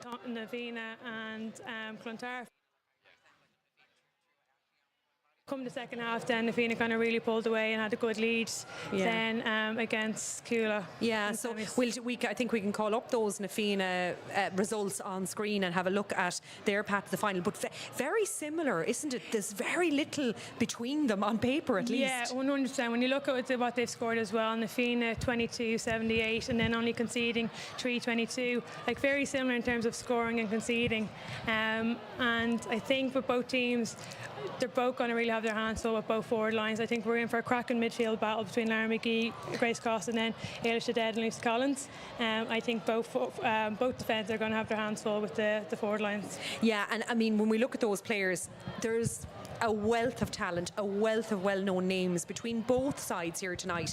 Navina and Clontarf. Come the second half, then Fianna kind of really pulled away and had a good lead. Then against Coola. Yeah, so I think we can call up those Fianna results on screen and have a look at their path to the final. But very similar, isn't it? There's very little between them on paper, at least. Yeah, 100%. When you look at what they've scored as well, Fianna 22-78, and then only conceding 3-22. Like very similar in terms of scoring and conceding. And I think with both teams, they're both going to really have their hands full with both forward lines. I think we're in for a cracking midfield battle between Lara McGee, Grace Cost, and then Ailish Haddad and Lucy Collins. I think both defenders are going to have their hands full with the forward lines. Yeah, and I mean, when we look at those players, there's a wealth of talent, a wealth of well-known names between both sides here tonight.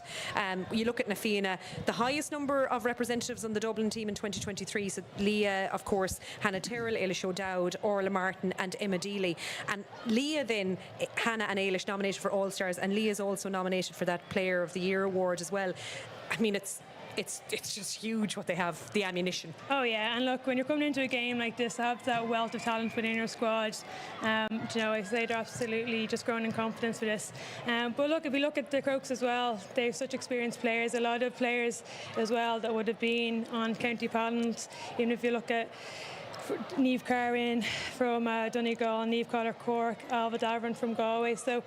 You look at Fianna, the highest number of representatives on the Dublin team in 2023, so Leah, of course, Hannah Tyrrell, Ailish O'Dowd, Orla Martin and Emma Deely. And Leah then, Hannah and Ailish nominated for All-Stars, and Leah's also nominated for that Player of the Year award as well. I mean, it's just huge what they have, the ammunition. Oh yeah, and look, when you're coming into a game like this, to have that wealth of talent within your squad, I say they're absolutely just growing in confidence for this. But look, if we look at the Crokes as well, they're such experienced players, a lot of players as well that would have been on county panels. Even if you look at Niamh Carrin from Donegal, Niamh Cotter Cork, Alva Davern from Galway. So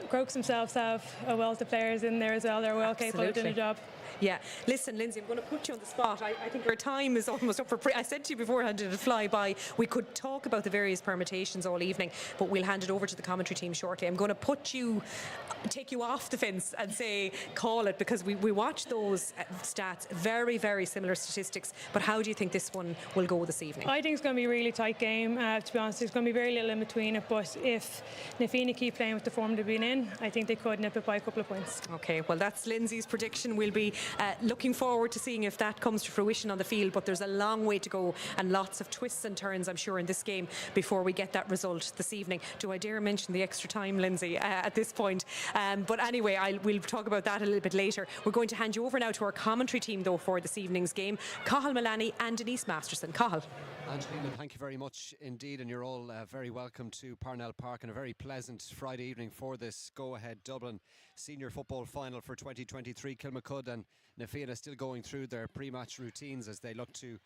Crokes themselves have a wealth of players in there as well. They're well capable of doing the job. Yeah, listen, Lindsay, I'm going to put you on the spot. I think our time is almost up for I said to you beforehand, it'll fly by. We could talk about the various permutations all evening, but we'll hand it over to the commentary team shortly. I'm going to take you off the fence and say call it, because we watch those stats, very, very similar statistics. But how do you think this one will go this evening? I think it's going to be a really tight game, to be honest. There's going to be very little in between it, but if Fianna keep playing with the form they've been in, I think they could nip it by a couple of points. Okay, well, that's Lindsay's prediction. We'll be looking forward to seeing if that comes to fruition on the field, but there's a long way to go and lots of twists and turns, I'm sure, in this game before we get that result this evening. Do I dare mention the extra time, Lindsay, at this point? But anyway, we'll talk about that a little bit later. We're going to hand you over now to our commentary team, though, for this evening's game. Cathal Mullaney and Denise Masterson. Cathal. Angelina, thank you very much indeed, and you're all very welcome to Parnell Park and a very pleasant Friday evening for this go-ahead Dublin Senior Football Final for 2023. Kilmacud and Fianna still going through their pre-match routines as they look to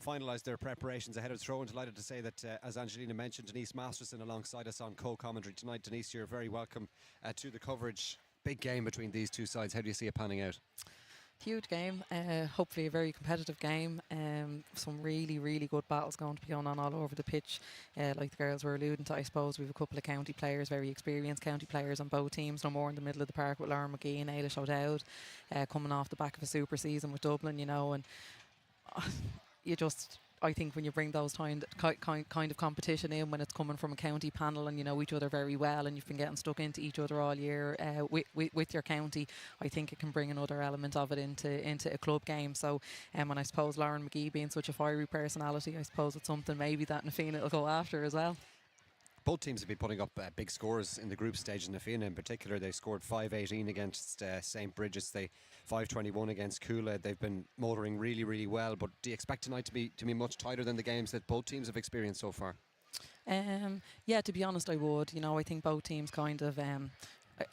finalise their preparations ahead of throw. And delighted to say that, as Angelina mentioned, Denise Masterson alongside us on co-commentary tonight. Denise, you're very welcome to the coverage. Big game between these two sides. How do you see it panning out? Huge game, hopefully a very competitive game. Some really, really good battles going to be going on all over the pitch. Like the girls were alluding to, I suppose we have a couple of county players, very experienced county players on both teams. No more in the middle of the park with Lara McGee and Ailish O'Dowd, coming off the back of a super season with Dublin, and I think when you bring those kind of competition in, when it's coming from a county panel and you know each other very well and you've been getting stuck into each other all year with your county, I think it can bring another element of it into a club game. So and I suppose Lauren McGee being such a fiery personality, I suppose it's something maybe that Fianna will go after as well. Both teams have been putting up big scores in the group stage. In Fianna in particular, they scored 5-18 against St. Bridget's. They 5-21 against Coola. They've been motoring really, really well. But do you expect tonight to be much tighter than the games that both teams have experienced so far? Yeah, to be honest, I would. I think both teams kind of.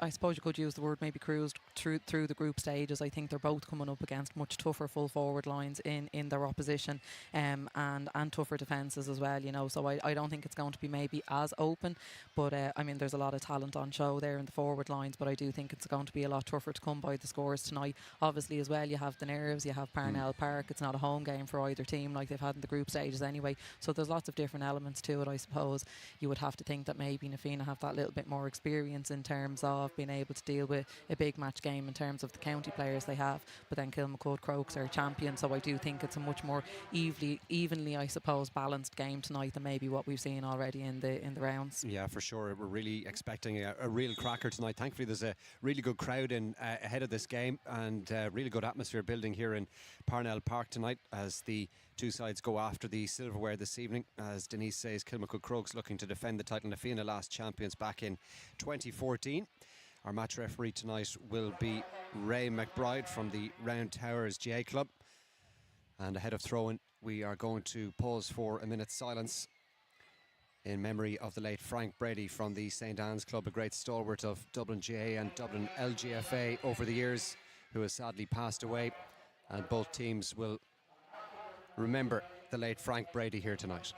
I suppose you could use the word maybe cruised through the group stages. I think they're both coming up against much tougher full forward lines in their opposition, and tougher defences as well. So I don't think it's going to be maybe as open, but I mean there's a lot of talent on show there in the forward lines, but I do think it's going to be a lot tougher to come by the scores tonight. Obviously as well, you have the nerves, you have Parnell Park. It's not a home game for either team like they've had in the group stages anyway, so there's lots of different elements to it. I suppose you would have to think that maybe Fianna have that little bit more experience in terms of being able to deal with a big match game in terms of the county players they have, but then Kilmacud Crokes are champions, so I do think it's a much more evenly I suppose balanced game tonight than maybe what we've seen already in the rounds. Yeah, for sure. We're really expecting a real cracker tonight. Thankfully there's a really good crowd in ahead of this game, and really good atmosphere building here in Parnell Park tonight as the two sides go after the silverware this evening. As Denise says, Kilmacud Crokes looking to defend the title. Fianna last champions back in 2014. Our match referee tonight will be Ray McBride from the Round Towers GA Club. And ahead of throwing, we are going to pause for a minute's silence in memory of the late Frank Brady from the St Anne's Club, a great stalwart of Dublin GA and Dublin LGFA over the years, who has sadly passed away. And both teams will remember the late Frank Brady here tonight.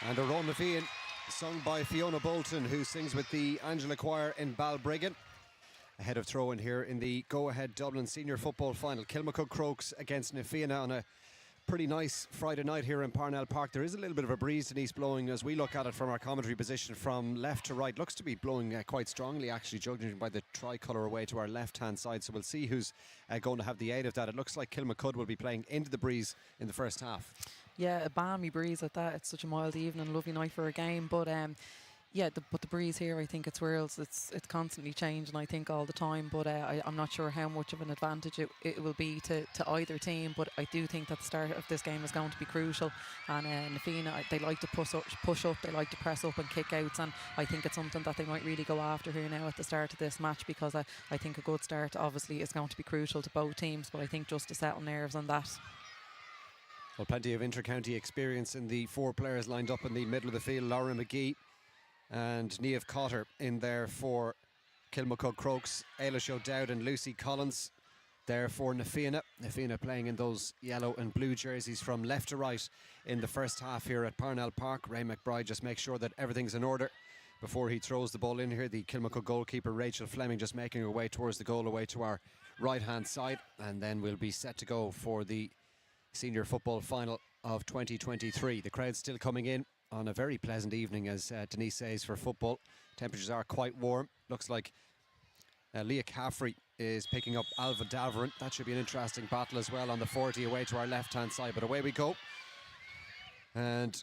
And a Rón na Fianna, sung by Fiona Bolton, who sings with the Angela Choir in Balbriggan. Ahead of throw-in here in the go-ahead Dublin Senior Football Final. Kilmacud Crokes against na Fianna on a pretty nice Friday night here in Parnell Park. There is a little bit of a breeze, Denise, blowing as we look at it from our commentary position from left to right. Looks to be blowing quite strongly, actually, judging by the tricolour away to our left-hand side. So we'll see who's going to have the aid of that. It looks like Kilmacud will be playing into the breeze in the first half. Yeah, a balmy breeze at that. It's such a mild evening, lovely night for a game. But yeah, but the breeze here, I think it's swirls. It's constantly changing, I think, all the time. But I'm not sure how much of an advantage it will be to either team. But I do think that the start of this game is going to be crucial. And na Fianna, they like to push up, they like to press up and kick outs. And I think it's something that they might really go after here now at the start of this match, because I think a good start obviously is going to be crucial to both teams. But I think just to settle nerves on that. Well, plenty of inter-county experience in the four players lined up in the middle of the field. Laura McGee and Niamh Cotter in there for Kilmacud Crokes. Eilish O'Dowd and Lucy Collins there for na Fianna. Na Fianna playing in those yellow and blue jerseys from left to right in the first half here at Parnell Park. Ray McBride just makes sure that everything's in order before he throws the ball in here. The Kilmacud goalkeeper Rachel Fleming just making her way towards the goal, away to our right hand side, and then we'll be set to go for the Senior Football Final of 2023. The crowd still coming in on a very pleasant evening, as Denise says, for football. Temperatures are quite warm. Looks like Leah Caffrey is picking up Alva Davern. That should be an interesting battle as well on the 40 away to our left-hand side. But away we go. And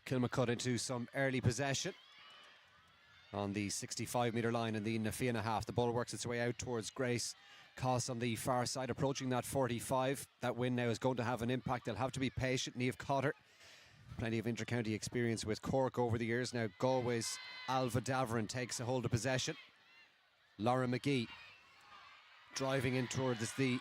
Kilmacud into some early possession on the 65-metre line in the Fianna half. The ball works its way out towards Grace Coss on the far side, approaching that 45. That win now is going to have an impact. They'll have to be patient. Niamh Cotter, plenty of inter-county experience with Cork over the years. Now Galway's Alva Davern takes a hold of possession. Laura McGee driving in towards the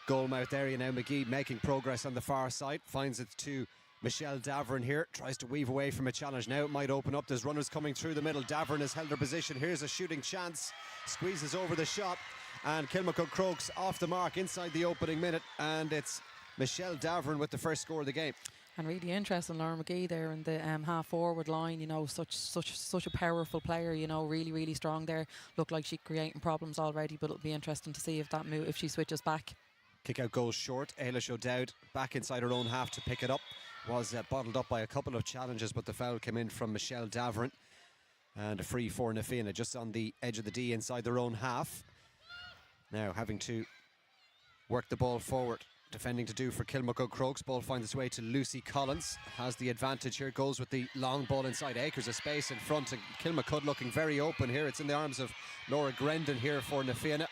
goalmouth area now. McGee making progress on the far side, finds it to Michelle Davern here, tries to weave away from a challenge. Now it might open up. There's runners coming through the middle. Davern has held her position. Here's a shooting chance, squeezes over the shot, and Kilmacud Crokes off the mark inside the opening minute, and it's Michelle Davern with the first score of the game. And really interesting, Laura McGee there in the half forward line, you know, such a powerful player, you know, really strong there. Looked like she's creating problems already, but it'll be interesting to see if she switches back. Kick out goal short. Eilish O'Dowd back inside her own half to pick it up. Was bottled up by a couple of challenges, but the foul came in from Michelle Davern. And a free for Fianna just on the edge of the D inside their own half. Now having to work the ball forward. Defending to do for Kilmacud Crokes. Ball finds its way to Lucy Collins. Has the advantage here. Goes with the long ball inside. Acres of space in front. And Kilmacud looking very open here. It's in the arms of Laura Grendon here for Fianna.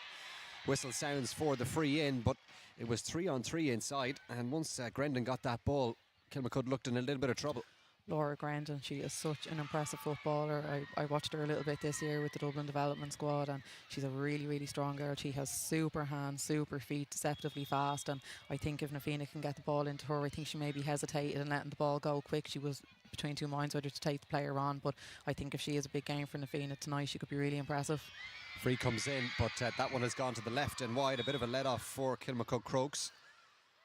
Whistle sounds for the free in, but it was 3-on-3 inside. And once Grendon got that ball, Kilmacud looked in a little bit of trouble. Laura Grendon, she is such an impressive footballer. I watched her a little bit this year with the Dublin development squad, and she's a really strong girl. She has super hands, super feet, deceptively fast, and I think if Fianna can get the ball into her, I think she maybe hesitated and letting the ball go quick. She was between two minds whether to take the player on, but I think if she is a big game for Fianna tonight, she could be really impressive. Free comes in, but that one has gone to the left and wide. A bit of a let-off for Kilmacud Crokes.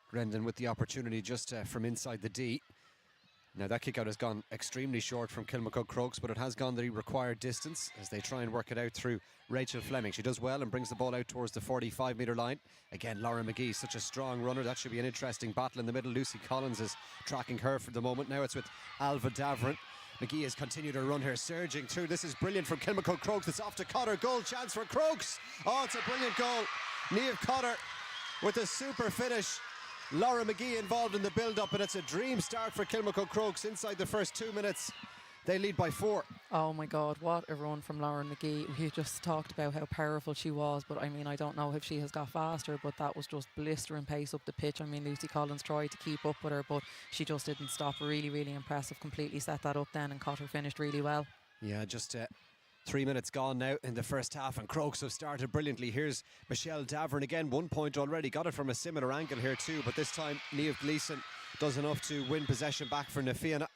Grendon with the opportunity just from inside the D. Now that kick out has gone extremely short from Kilmacud Crokes, but it has gone the required distance as they try and work it out through Rachel Fleming. She does well and brings the ball out towards the 45-metre line. Again, Laura McGee, such a strong runner. That should be an interesting battle in the middle. Lucy Collins is tracking her for the moment. Now it's with Alva Davern. McGee has continued her run here, surging through. This is brilliant from Kilmacud Crokes. It's off to Cotter. Goal chance for Crokes. Oh, it's a brilliant goal. Niamh Cotter with a super finish. Laura McGee involved in the build-up, and it's a dream start for Kilmacud Crokes. Inside the first 2 minutes, they lead by 4. Oh my God, what a run from Lauren McGee. We just talked about how powerful she was, but I mean, I don't know if she has got faster, but that was just blistering pace up the pitch. I mean, Lucy Collins tried to keep up with her, but she just didn't stop. Really impressive. Completely set that up then, and Cotter finished really well. Yeah, just 3 minutes gone now in the first half, and Crokes have started brilliantly. Here's Michelle Davern again, 1 point already. Got it from a similar angle here too, but this time Niamh Gleeson does enough to win possession back for Fianna.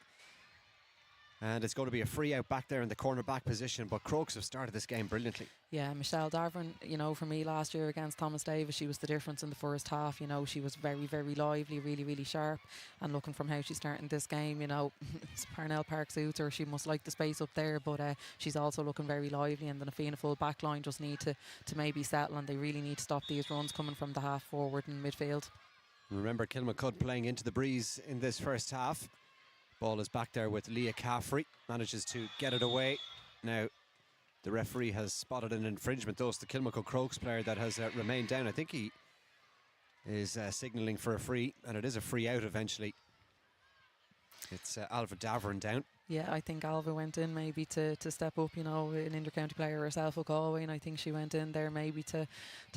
And it's going to be a free out back there in the corner back position, but Crokes have started this game brilliantly. Yeah, Michelle Davern, you know, for me last year against Thomas Davis, she was the difference in the first half. You know, she was very lively, really sharp. And looking from how she's starting this game, you know, Parnell Park suits her. She must like the space up there, but she's also looking very lively. And the Fianna full back line just need to maybe settle, and they really need to stop these runs coming from the half forward and midfield. Remember, Kilmacud playing into the breeze in this first half. Ball is back there with Leah Caffrey. Manages to get it away. Now, the referee has spotted an infringement. Though it's the Kilmacud Crokes player that has remained down. I think he is signalling for a free, and it is a free out eventually. It's Alva Davern down. Yeah, I think Alva went in maybe to step up, you know, an inter-county player herself with Galway, and I think she went in there maybe to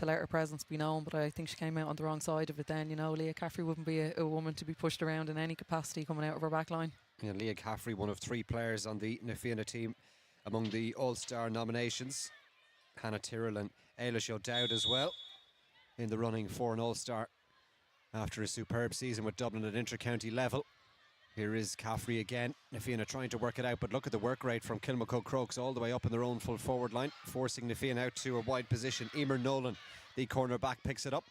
let her presence be known, but I think she came out on the wrong side of it then, you know. Leah Caffrey wouldn't be a woman to be pushed around in any capacity coming out of her back line. Yeah, Leah Caffrey, one of 3 players on the Fianna team among the All-Star nominations. Hannah Tyrrell and Eilish O'Dowd as well in the running for an All-Star after a superb season with Dublin at inter-county level. Here is Caffrey again. Fianna trying to work it out, but look at the work rate from Kilmacud Crokes all the way up in their own full forward line, forcing Fianna out to a wide position. Emer Nolan, the corner back, picks it up.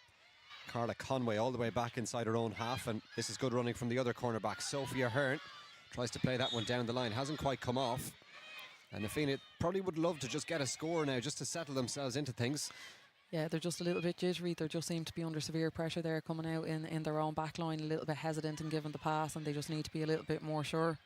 Carla Conway all the way back inside her own half, and this is good running from the other cornerback. Sophia Hearn tries to play that one down the line, hasn't quite come off. And Fianna probably would love to just get a score now, just to settle themselves into things. Yeah, they're just a little bit jittery. They just seem to be under severe pressure there, coming out in their own back line, a little bit hesitant in giving the pass, and they just need to be a little bit more sure.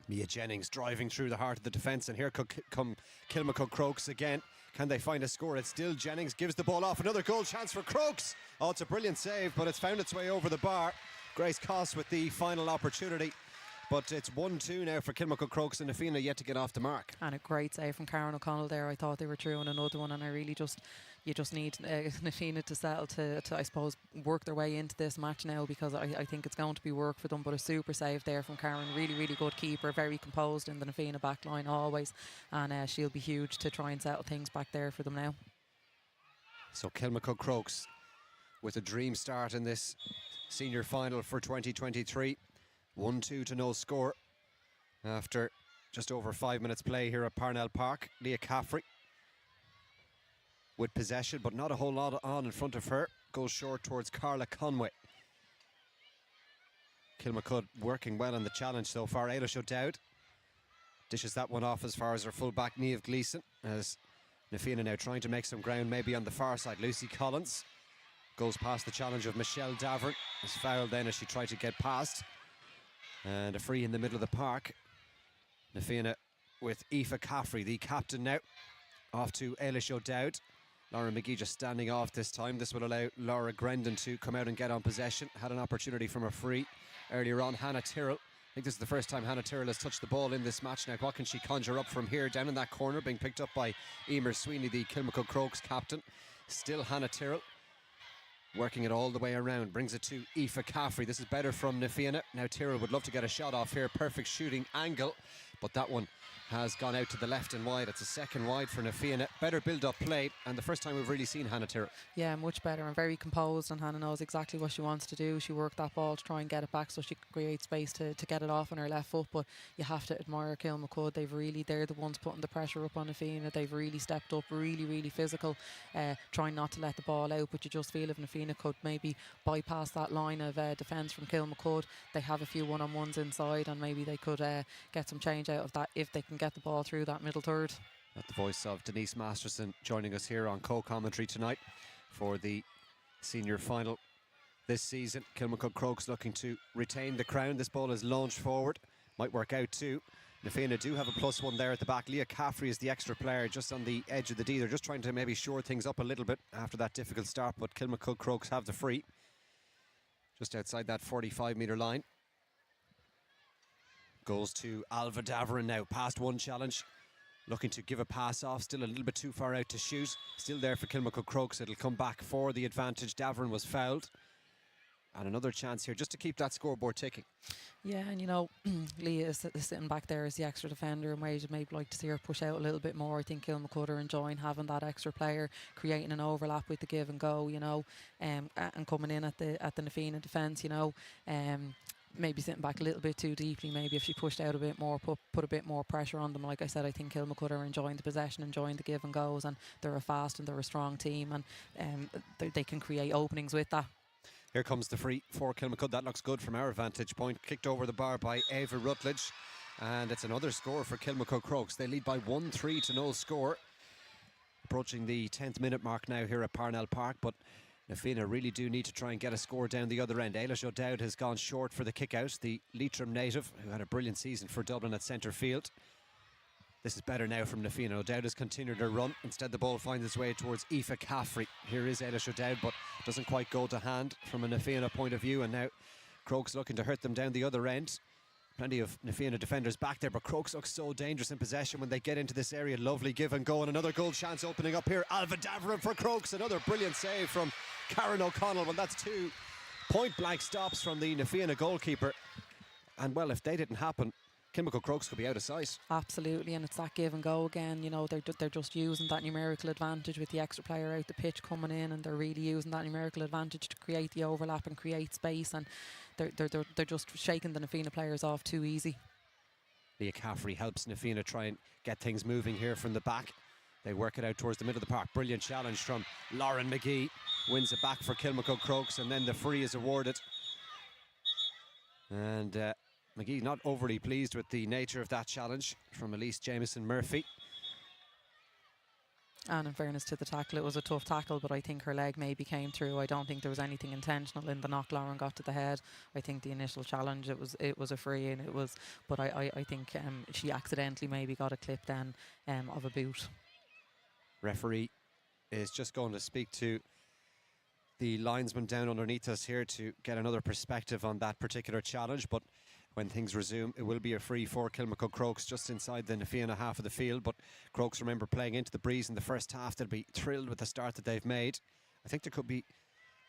Mia Jennings driving through the heart of the defence, and here come Kilmacud Crokes again. Can they find a score? It's still Jennings, gives the ball off. Another goal chance for Crokes. Oh, it's a brilliant save, but it's found its way over the bar. Grace Coss with the final opportunity. But it's 1-2 now for Kilmacud Crokes, and Na Fianna yet to get off the mark. And a great save from Karen O'Connell there. I thought they were through on another one, and you just need Na Fianna to settle to, I suppose, work their way into this match now, because I think it's going to be work for them. But a super save there from Karen. Really, really good keeper. Very composed in the Na Fianna back line always. And she'll be huge to try and settle things back there for them now. So Kilmacud Crokes with a dream start in this senior final for 2023. 1-2 to no score after just over 5 minutes play here at Parnell Park. Leah Caffrey with possession, but not a whole lot on in front of her. Goes short towards Carla Conway. Kilmacud working well on the challenge so far. Eilish O'Dowd dishes that one off as far as her full-back Niamh Gleeson, as Na Fianna now trying to make some ground maybe on the far side. Lucy Collins goes past the challenge of Michelle Davern. Is fouled then as she tried to get past. And a free in the middle of the park. Na Fianna with Aoife Caffrey, the captain now. Off to Eilish O'Dowd. Laura McGee just standing off this time. This will allow Laura Grendon to come out and get on possession. Had an opportunity from a free earlier on. Hannah Tyrrell. I think this is the first time Hannah Tyrrell has touched the ball in this match now. What can she conjure up from here? Down in that corner, being picked up by Emer Sweeney, the Kilmacud Crokes captain. Still Hannah Tyrrell. Working it all the way around, brings it to Aoife Caffrey. This is better from Na Fianna. Now Tyrrell would love to get a shot off here. Perfect shooting angle, but that one has gone out to the left and wide. It's a second wide for Na Fianna. Better build-up play, and the first time we've really seen Hannah Tyrrell. Yeah, much better and very composed, and Hannah knows exactly what she wants to do. She worked that ball to try and get it back so she could create space to get it off on her left foot. But you have to admire Kilmacud. They're the ones putting the pressure up on Na Fianna. They've really stepped up, really, really physical, trying not to let the ball out. But you just feel if Na Fianna could maybe bypass that line of defence from Kilmacud, they have a few one-on-ones inside, and maybe they could get some change out of that if they can get the ball through that middle third. At the voice of Denise Masterson joining us here on co-commentary tonight for the senior final this season. Kilmacud Crokes looking to retain the crown. This ball is launched forward. Might work out too. Na Fianna do have a +1 there at the back. Leah Caffrey is the extra player just on the edge of the D. They're just trying to maybe shore things up a little bit after that difficult start, but Kilmacud Crokes have the free just outside that 45-metre line. Goes to Alva Davern now, past one challenge. Looking to give a pass off, still a little bit too far out to shoot. Still there for Kilmacud Crokes. It'll come back for the advantage. Davern was fouled. And another chance here just to keep that scoreboard ticking. Yeah, and you know, Leah is sitting back there as the extra defender, and Wade would maybe like to see her push out a little bit more. I think Kilmacud are enjoying having that extra player, creating an overlap with the give and go, you know, and coming in at the Na Fianna defence, you know. Maybe sitting back a little bit too deeply. Maybe if she pushed out a bit more, put a bit more pressure on them. Like I said, I think Kilmacud are enjoying the possession, enjoying the give and goes, and they're a fast and they're a strong team, and they can create openings with that. Here comes the free for Kilmacud. That looks good from our vantage point. Kicked over the bar by Ava Rutledge, and it's another score for Kilmacud Crokes. They lead by 1-3 to no score. Approaching the 10th minute mark now here at Parnell Park, but Na Fianna really do need to try and get a score down the other end. Eilish O'Dowd has gone short for the kick-out, the Leitrim native, who had a brilliant season for Dublin at centre field. This is better now from Na Fianna. O'Dowd has continued her run. Instead, the ball finds its way towards Aoife Caffrey. Here is Eilish O'Dowd, but doesn't quite go to hand from a Na Fianna point of view. And now Crokes looking to hurt them down the other end. Plenty of Na Fianna defenders back there, but Crokes looks so dangerous in possession when they get into this area. Lovely give and go, and another goal chance opening up here. Alva Davern for Crokes. Another brilliant save from Karen O'Connell. Well, that's 2 point-blank stops from the Na Fianna goalkeeper. And, well, if they didn't happen, Kilmacud Crokes could be out of sight. Absolutely, and it's that give and go again. You know, they're just using that numerical advantage with the extra player out the pitch coming in, and they're really using that numerical advantage to create the overlap and create space, and they're just shaking the Na Fianna players off too easy. Leah Caffrey helps Na Fianna try and get things moving here from the back. They work it out towards the middle of the park. Brilliant challenge from Lauren McGee. Wins it back for Kilmacud Crokes, and then the free is awarded. And McGee not overly pleased with the nature of that challenge from Elise Jameson Murphy. And in fairness to the tackle, it was a tough tackle, but I think her leg maybe came through. I don't think there was anything intentional in the knock. Lauren got to the head. I think the initial challenge, it was a free, and it was. But I think she accidentally maybe got a clip then of a boot. Referee is just going to speak to the linesman down underneath us here to get another perspective on that particular challenge. But when things resume, it will be a free for Kilmacud Crokes just inside the Fianna half of the field. But Crokes, remember, playing into the breeze in the first half. They'll be thrilled with the start that they've made. I think there could be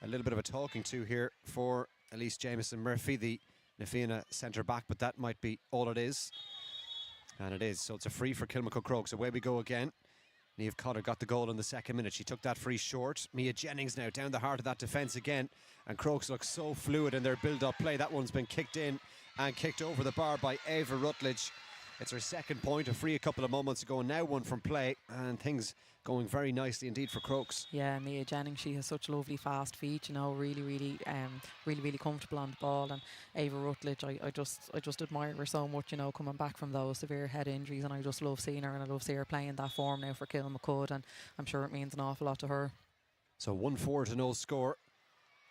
a little bit of a talking to here for Elise Jameson Murphy, the Fianna centre back, but that might be all it is. And it is. So it's a free for Kilmacud Crokes. Away we go again. Niamh Cotter got the goal in the second minute. She took that free short. Mia Jennings now down the heart of that defence again. And Crokes look so fluid in their build-up play. That one's been kicked in and kicked over the bar by Ava Rutledge. It's her second point, a free a couple of moments ago. Now one from play, and things going very nicely indeed for Crokes. Yeah, Mia Jennings, she has such lovely fast feet, you know, really comfortable on the ball. And Ava Rutledge, I just admire her so much, you know, coming back from those severe head injuries, and I just love seeing her, and I love seeing her playing that form now for Kilmacud, and I'm sure it means an awful lot to her. So 1-4 to no score.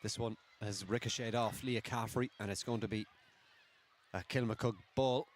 This one has ricocheted off Leah Caffrey, and it's going to be a Kilmacud ball.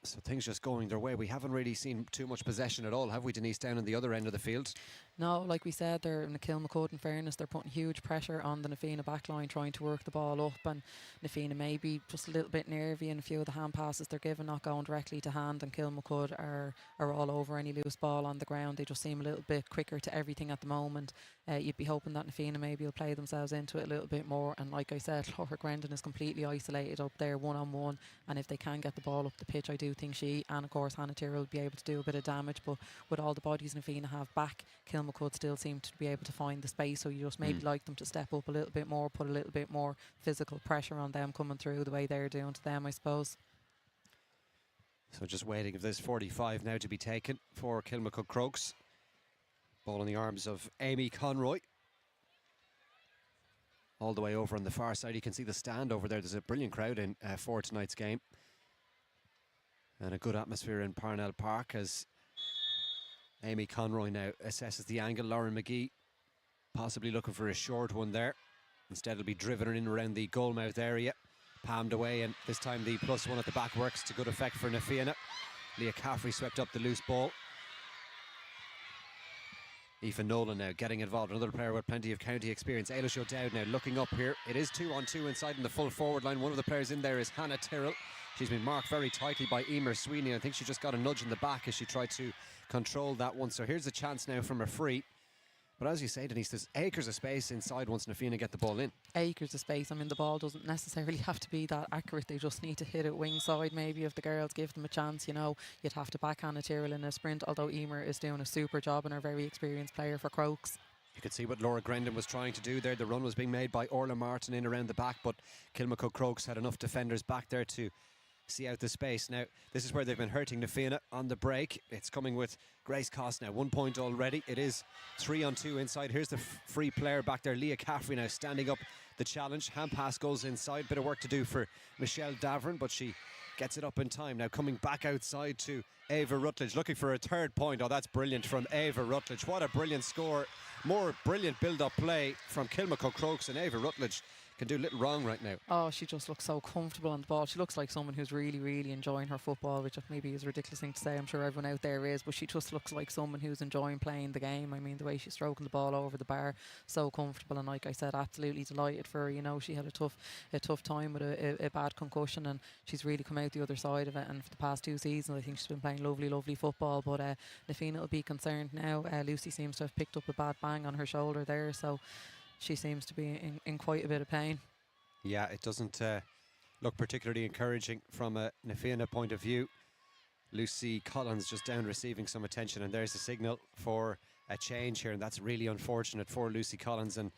So things just going their way. We haven't really seen too much possession at all, have we, Denise, down on the other end of the field? No, like we said, they're in the Kilmacud, in fairness, they're putting huge pressure on the Fianna backline, trying to work the ball up, and Fianna maybe just a little bit nervy, and a few of the hand passes they're giving not going directly to hand, and Kilmacud are all over any loose ball on the ground. They just seem a little bit quicker to everything at the moment. You'd be hoping that Fianna maybe will play themselves into it a little bit more, and like I said, Laura Grendon is completely isolated up there one-on-one, and if they can get the ball up the pitch, I do think she and of course Hannah Tyrrell will be able to do a bit of damage. But with all the bodies Fianna have back, Kilmacud still seem to be able to find the space, so you just maybe like them to step up a little bit more, put a little bit more physical pressure on them coming through the way they're doing to them, I suppose. So just waiting for this 45 now to be taken for Kilmacud Crokes. Ball in the arms of Amy Conroy. All the way over on the far side, you can see the stand over there. There's a brilliant crowd in for tonight's game. And a good atmosphere in Parnell Park as Amy Conroy now assesses the angle. Lauren McGee possibly looking for a short one there. Instead it'll be driven in around the goalmouth area. Palmed away, and this time the +1 at the back works to good effect for Fianna. Leah Caffrey swept up the loose ball. Aoife Nolan now getting involved, another player with plenty of county experience. Eilish O'Dowd now looking up here. It is 2-on-2 inside in the full forward line. One of the players in there is Hannah Tyrrell. She's been marked very tightly by Emer Sweeney. I think she just got a nudge in the back as she tried to control that one. So here's a chance now from a free. But as you say, Denise, there's acres of space inside once Fianna get the ball in. Acres of space. I mean, the ball doesn't necessarily have to be that accurate. They just need to hit it wing side. Maybe if the girls give them a chance, you know, you'd have to back Hannah Tyrrell in a sprint, although Emer is doing a super job and are a very experienced player for Crokes. You could see what Laura Grendon was trying to do there. The run was being made by Orla Martin in around the back, but Kilmacud Crokes had enough defenders back there to see out the space. Now, this is where they've been hurting Fianna on the break. It's coming with Grace Cost now. 1 point already. It is 3-on-2 inside. Here's the free player back there, Leah Caffrey, now standing up the challenge. Hand pass goes inside. Bit of work to do for Michelle Davern, but she gets it up in time. Now coming back outside to Ava Rutledge, looking for a third point. Oh, that's brilliant from Ava Rutledge. What a brilliant score. More brilliant build-up play from Kilmacud Crokes, and Ava Rutledge can do little wrong right now. Oh, she just looks so comfortable on the ball. She looks like someone who's really enjoying her football, which maybe is a ridiculous thing to say. I'm sure everyone out there is, but she just looks like someone who's enjoying playing the game. I mean, the way she's stroking the ball over the bar, so comfortable. And like I said, absolutely delighted for her. You know, she had a tough time with a bad concussion, and she's really come out the other side of it. And for the past 2 seasons, I think she's been playing lovely football. But Fianna will be concerned now. Lucy seems to have picked up a bad bang on her shoulder there, so she seems to be in quite a bit of pain. Yeah, it doesn't look particularly encouraging from a Fianna point of view. Lucy Collins just down receiving some attention, and there's a signal for a change here, and that's really unfortunate for Lucy Collins and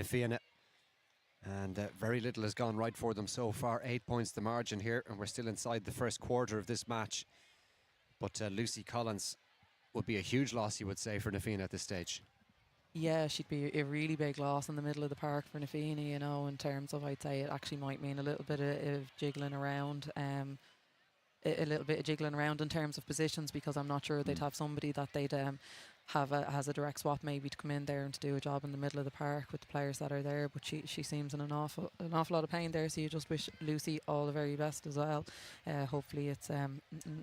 Fianna. And very little has gone right for them so far. 8 points the margin here, and we're still inside the first quarter of this match. But Lucy Collins would be a huge loss, you would say, for Fianna at this stage. Yeah, she'd be a really big loss in the middle of the park for Fianna, you know, in terms of, I'd say it actually might mean a little bit of jiggling around, a little bit of jiggling around in terms of positions, because I'm not sure they'd have somebody that they'd has a direct swap maybe to come in there and to do a job in the middle of the park with the players that are there. But she seems in an awful lot of pain there. So you just wish Lucy all the very best as well. Hopefully it's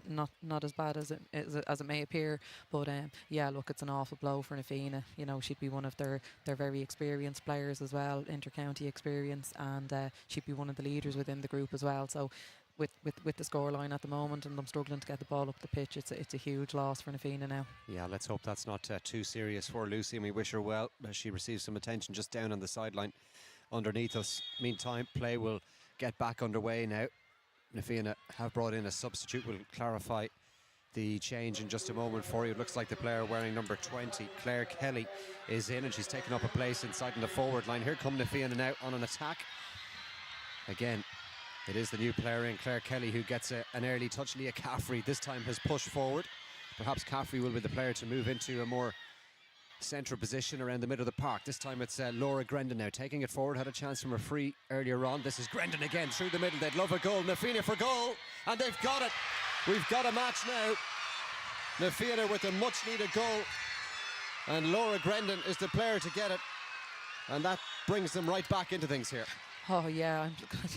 not as bad as it may appear. But yeah, look, it's an awful blow for Fianna. You know, she'd be one of their very experienced players as well, inter-county experience, and she'd be one of the leaders within the group as well. So with the scoreline at the moment and them struggling to get the ball up the pitch, it's a huge loss for Fianna now. Yeah, let's hope that's not too serious for Lucy, and we wish her well as she receives some attention just down on the sideline underneath us. Meantime, play will get back underway now. Fianna have brought in a substitute. We'll clarify the change in just a moment for you. It looks like the player wearing number 20, Claire Kelly, is in, and she's taken up a place inside in the forward line. Here come Fianna now on an attack. Again, it is the new player in, Claire Kelly, who gets an early touch. Leah Caffrey this time has pushed forward. Perhaps Caffrey will be the player to move into a more central position around the middle of the park. This time it's Laura Grendon now taking it forward. Had a chance from a free earlier on. This is Grendon again through the middle. They'd love a goal. Fianna for goal, and they've got it. We've got a match now. Fianna with a much needed goal, and Laura Grendon is the player to get it, and that brings them right back into things here. Oh yeah,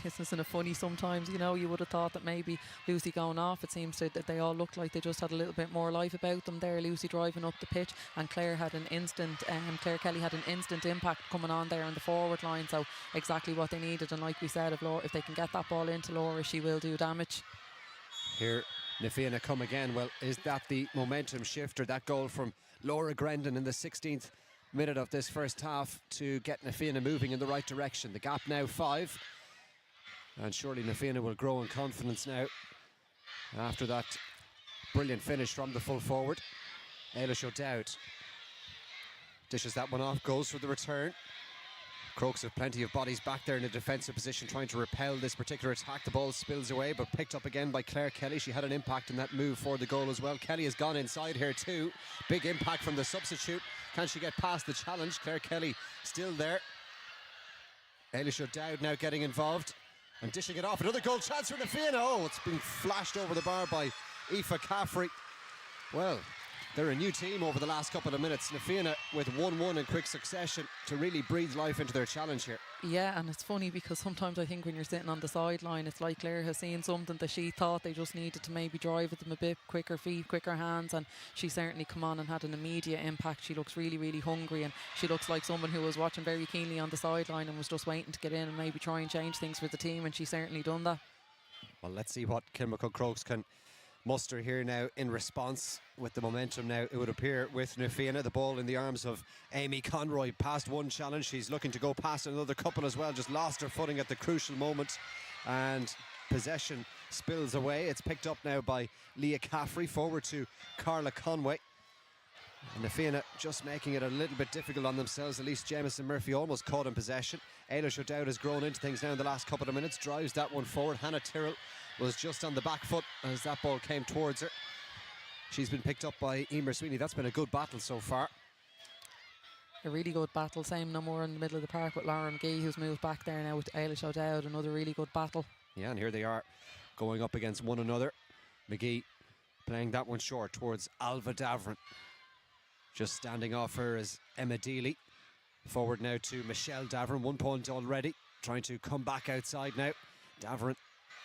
isn't it funny sometimes? You know, you would have thought that maybe Lucy going off, it seems that they all looked like they just had a little bit more life about them there. Lucy driving up the pitch, and Claire had an instant Claire Kelly had an instant impact coming on there on the forward line, so exactly what they needed. And like we said, if they can get that ball into Laura, she will do damage. Here Fianna come again. Well, is that the momentum shifter, that goal from Laura Grendon in the 16th minute of this first half to get Fianna moving in the right direction? The gap now 5, and surely Fianna will grow in confidence now after that brilliant finish from the full forward. Eilish O'Dowd dishes that one off, goes for the return. Crokes have plenty of bodies back there in a defensive position trying to repel this particular attack. The ball spills away, but picked up again by Claire Kelly. She had an impact in that move for the goal as well. Kelly has gone inside here too. Big impact from the substitute. Can she get past the challenge? Claire Kelly still there. Eilish O'Dowd now getting involved and dishing it off. Another goal chance for Fianna. Oh, it's been flashed over the bar by Aoife Caffrey. Well, they're a new team over the last couple of minutes. Fianna with 1-1 in quick succession to really breathe life into their challenge here. Yeah, and it's funny because sometimes I think when you're sitting on the sideline, it's like Claire has seen something that she thought they just needed to maybe drive at them a bit, quicker feet, quicker hands, and she certainly come on and had an immediate impact. She looks really, really hungry, and she looks like someone who was watching very keenly on the sideline and was just waiting to get in and maybe try and change things for the team, and she's certainly done that. Well, let's see what Kilmacud Crokes can muster here now in response with the momentum now, it would appear, with Fianna. The ball in the arms of Amy Conroy, past one challenge. She's looking to go past another couple as well, just lost her footing at the crucial moment, and possession spills away. It's picked up now by Leah Caffrey, forward to Carla Conway, and Fianna just making it a little bit difficult on themselves. At least Jamieson Murphy almost caught in possession. Eilish O'Dowd has grown into things now in the last couple of minutes, drives that one forward. Hannah Tyrrell was just on the back foot as that ball came towards her. She's been picked up by Emer Sweeney. That's been a good battle so far. A really good battle. Same no more in the middle of the park with Laura McGee, who's moved back there now with Eilish O'Dowd. Another really good battle. Yeah, and here they are going up against one another. McGee playing that one short towards Alva Davern. Just standing off her is Emma Deely. Forward now to Michelle Davern. 1 point already. Trying to come back outside now. Davern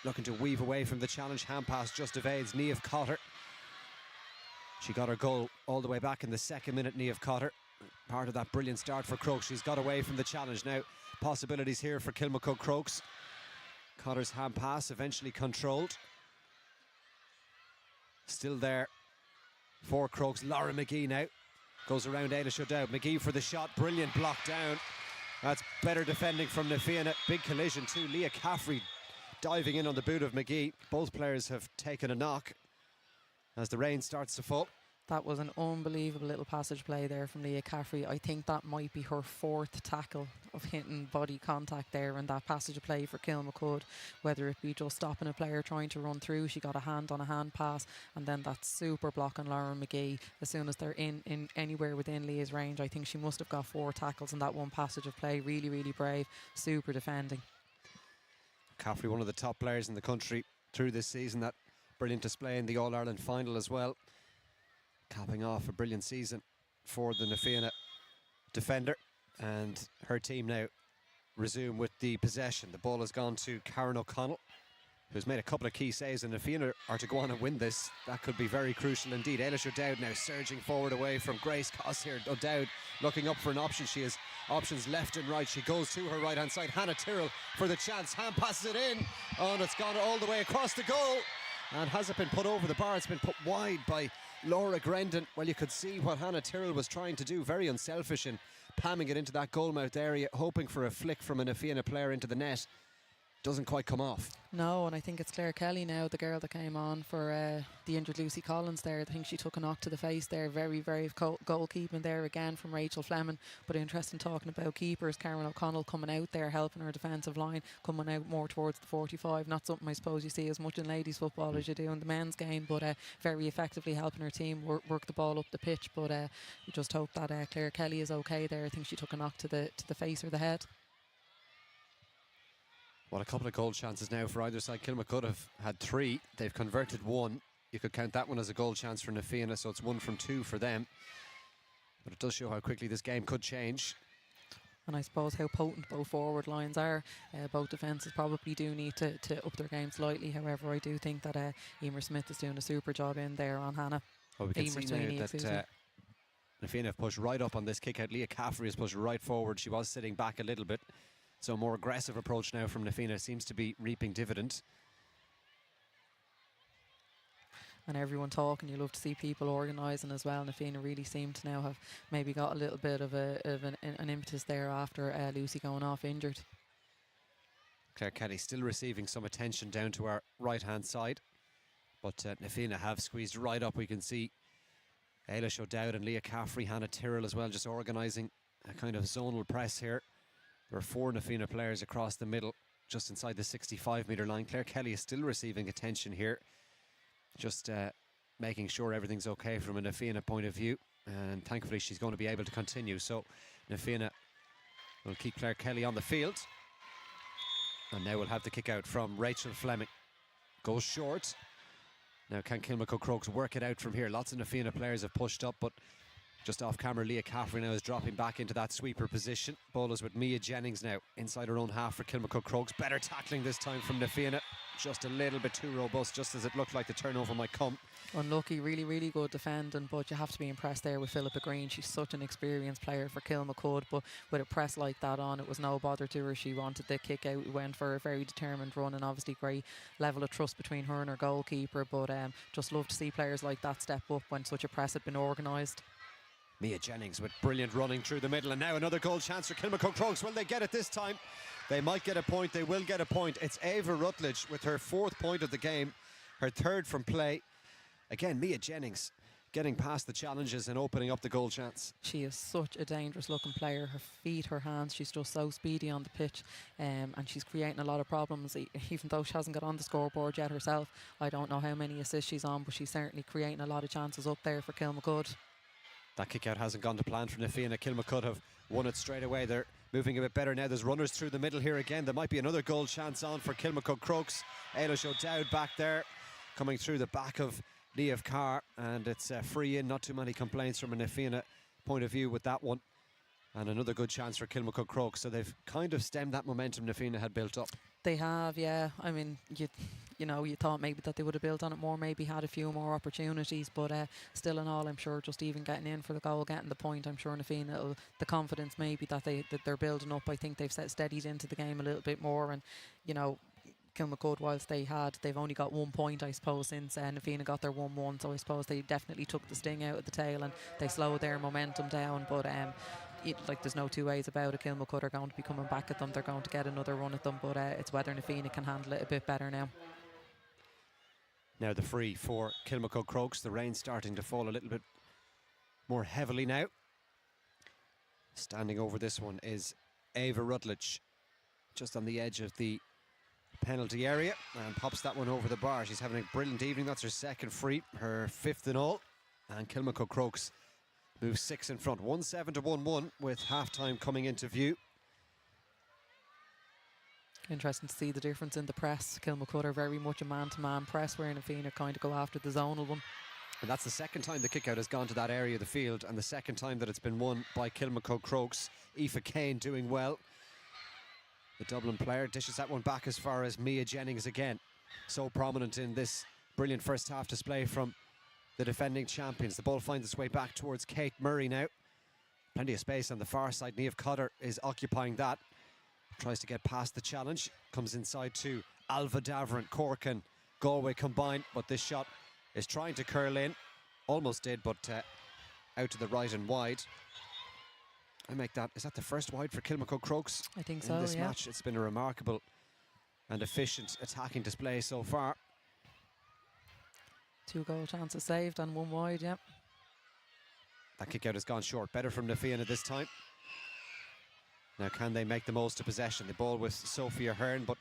looking to weave away from the challenge. Hand pass just evades Niamh Cotter. She got her goal all the way back in the 2nd minute, Niamh Cotter. Part of that brilliant start for Crokes. She's got away from the challenge now. Possibilities here for Kilmacud Crokes. Cotter's hand pass eventually controlled. Still there for Crokes. Laura McGee now goes around Eilish O'Dowd. McGee for the shot. Brilliant block down. That's better defending from Fianna. Big collision too. Leah Caffrey diving in on the boot of McGee. Both players have taken a knock as the rain starts to fall. That was an unbelievable little passage play there from Leah Caffrey. I think that might be her 4th tackle of hitting body contact there in that passage play for Kilmacud, whether it be just stopping a player trying to run through. She got a hand on a hand pass, and then that super block on Laura McGee as soon as they're in anywhere within Leah's range. I think she must have got 4 tackles in that one passage of play. Really, really brave, super defending. Caffrey, one of the top players in the country through this season. That brilliant display in the All-Ireland final as well, capping off a brilliant season for the Na Fianna defender, and her team now resume with the possession. The ball has gone to Karen O'Connell, who's made a couple of key saves, and if Fianna are to go on and win this, that could be very crucial indeed. Eilish O'Dowd now surging forward away from Grace Coss here. O'Dowd looking up for an option. She has options left and right. She goes to her right hand side. Hannah Tyrrell for the chance. Hand passes it in. Oh, and it's gone all the way across the goal. And has it been put over the bar? It's been put wide by Laura Grendon. Well, you could see what Hannah Tyrrell was trying to do. Very unselfish in palming it into that goalmouth area, hoping for a flick from a Na Fianna player into the net. Doesn't quite come off. No, and I think it's Claire Kelly now, the girl that came on for the injured Lucy Collins there. I think she took a knock to the face there. Very, very goalkeeping there again from Rachel Fleming. But interesting talking about keepers. Karen O'Connell coming out there, helping her defensive line, coming out more towards the 45. Not something I suppose you see as much in ladies football as you do in the men's game, but very effectively helping her team work the ball up the pitch. But we just hope that Claire Kelly is okay there. I think she took a knock to the face or the head. Well, a couple of goal chances now for either side. Kilmacud have had 3. They've converted 1. You could count that one as a goal chance for Na Fianna, so it's 1 from 2 for them. But it does show how quickly this game could change. And I suppose how potent both forward lines are. Both defences probably do need to up their game slightly. However, I do think that Emer Smith is doing a super job in there on Hannah. Well, we can see now that Na Fianna have pushed right up on this kick out. Leah Caffrey has pushed right forward. She was sitting back a little bit. So a more aggressive approach now from Na Fianna seems to be reaping dividend. And everyone talking, you love to see people organising as well. Na Fianna really seem to now have maybe got a little bit of an impetus there after Lucy going off injured. Claire Kelly still receiving some attention down to our right hand side, but Na Fianna have squeezed right up. We can see Eilish O'Dowd and Leah Caffrey, Hannah Tyrrell as well, just organising a kind of zonal press here. There are 4 Na Fianna players across the middle, just inside the 65-metre line. Claire Kelly is still receiving attention here, just making sure everything's okay from a Na Fianna point of view, and thankfully she's going to be able to continue. So Na Fianna will keep Claire Kelly on the field, and now we'll have the kick out from Rachel Fleming. Goes short. Now can Kilmacud Crokes work it out from here? Lots of Na Fianna players have pushed up, but just off camera, Leah Caffrey now is dropping back into that sweeper position. Ball is with Mia Jennings now inside her own half for Kilmacud Crokes. Better tackling this time from Na Fianna. Just a little bit too robust, just as it looked like the turnover might come. Unlucky, really, really good defending, but you have to be impressed there with Philippa Green. She's such an experienced player for Kilmacud, but with a press like that on, it was no bother to her. She wanted the kick out, went for a very determined run, and obviously great level of trust between her and her goalkeeper. But just love to see players like that step up when such a press had been organised. Mia Jennings with brilliant running through the middle, and now another goal chance for Kilmacud Crokes. Will they get it this time? They might get a point. They will get a point. It's Ava Rutledge with her 4th point of the game, her 3rd from play. Again, Mia Jennings getting past the challenges and opening up the goal chance. She is such a dangerous looking player. Her feet, her hands, she's just so speedy on the pitch, and she's creating a lot of problems. Even though she hasn't got on the scoreboard yet herself, I don't know how many assists she's on, but she's certainly creating a lot of chances up there for Kilmacud. That kick out hasn't gone to plan for Na Fianna. Kilmacud have won it straight away. They're moving a bit better now. There's runners through the middle here again. There might be another goal chance on for Kilmacud Crokes. Eilish O'Dowd back there, coming through the back of Niamh Carr, and it's free in. Not too many complaints from a Na Fianna point of view with that one. And another good chance for Kilmacud Crokes. So they've kind of stemmed that momentum Na Fianna had built up. They have, yeah. I mean, you thought maybe that they would have built on it more, maybe had a few more opportunities, but still in all, I'm sure just even getting in for the goal, getting the point, I'm sure Na Fianna, the confidence maybe that they're building up, I think they've steadied into the game a little bit more. And Kilmacud, whilst they've only got 1 point, I suppose, since Na Fianna got their 1-1, so I suppose they definitely took the sting out of the tail and they slowed their momentum down. But there's no two ways about it. Kilmacud are going to be coming back at them. They're going to get another run at them, but it's whether Na Fianna can handle it a bit better now. Now the free for Kilmacud Crokes. The rain starting to fall a little bit more heavily now. Standing over this one is Ava Rutledge, just on the edge of the penalty area, and pops that one over the bar. She's having a brilliant evening. That's her 2nd free, her 5th in all. And Kilmacud Crokes moves 6 in front, 1-7 to 1-1 with half-time coming into view. Interesting to see the difference in the press. Kilmacud are very much a man-to-man press, where Na Fianna kind of go after the zonal one. And that's the second time the kick out has gone to that area of the field, and the second time that it's been won by Kilmacud Crokes. Aoife Kane doing well. The Dublin player dishes that one back as far as Mia Jennings again. So prominent in this brilliant first half display from the defending champions. The ball finds its way back towards Kate Murray now. Plenty of space on the far side. Niamh Cotter is occupying that. Tries to get past the challenge. Comes inside to Alva Davern. Cork and Galway combined, but this shot is trying to curl in. Almost did, but out to the right and wide. I make that, is that the first wide for Kilmacud Crokes? I think in so, this yeah. match? It's been a remarkable and efficient attacking display so far. 2 goal chances saved and 1 wide, yeah. That kick out has gone short. Better from na Fianna this time. Now can they make the most of possession? The ball with Sophia Hearn, but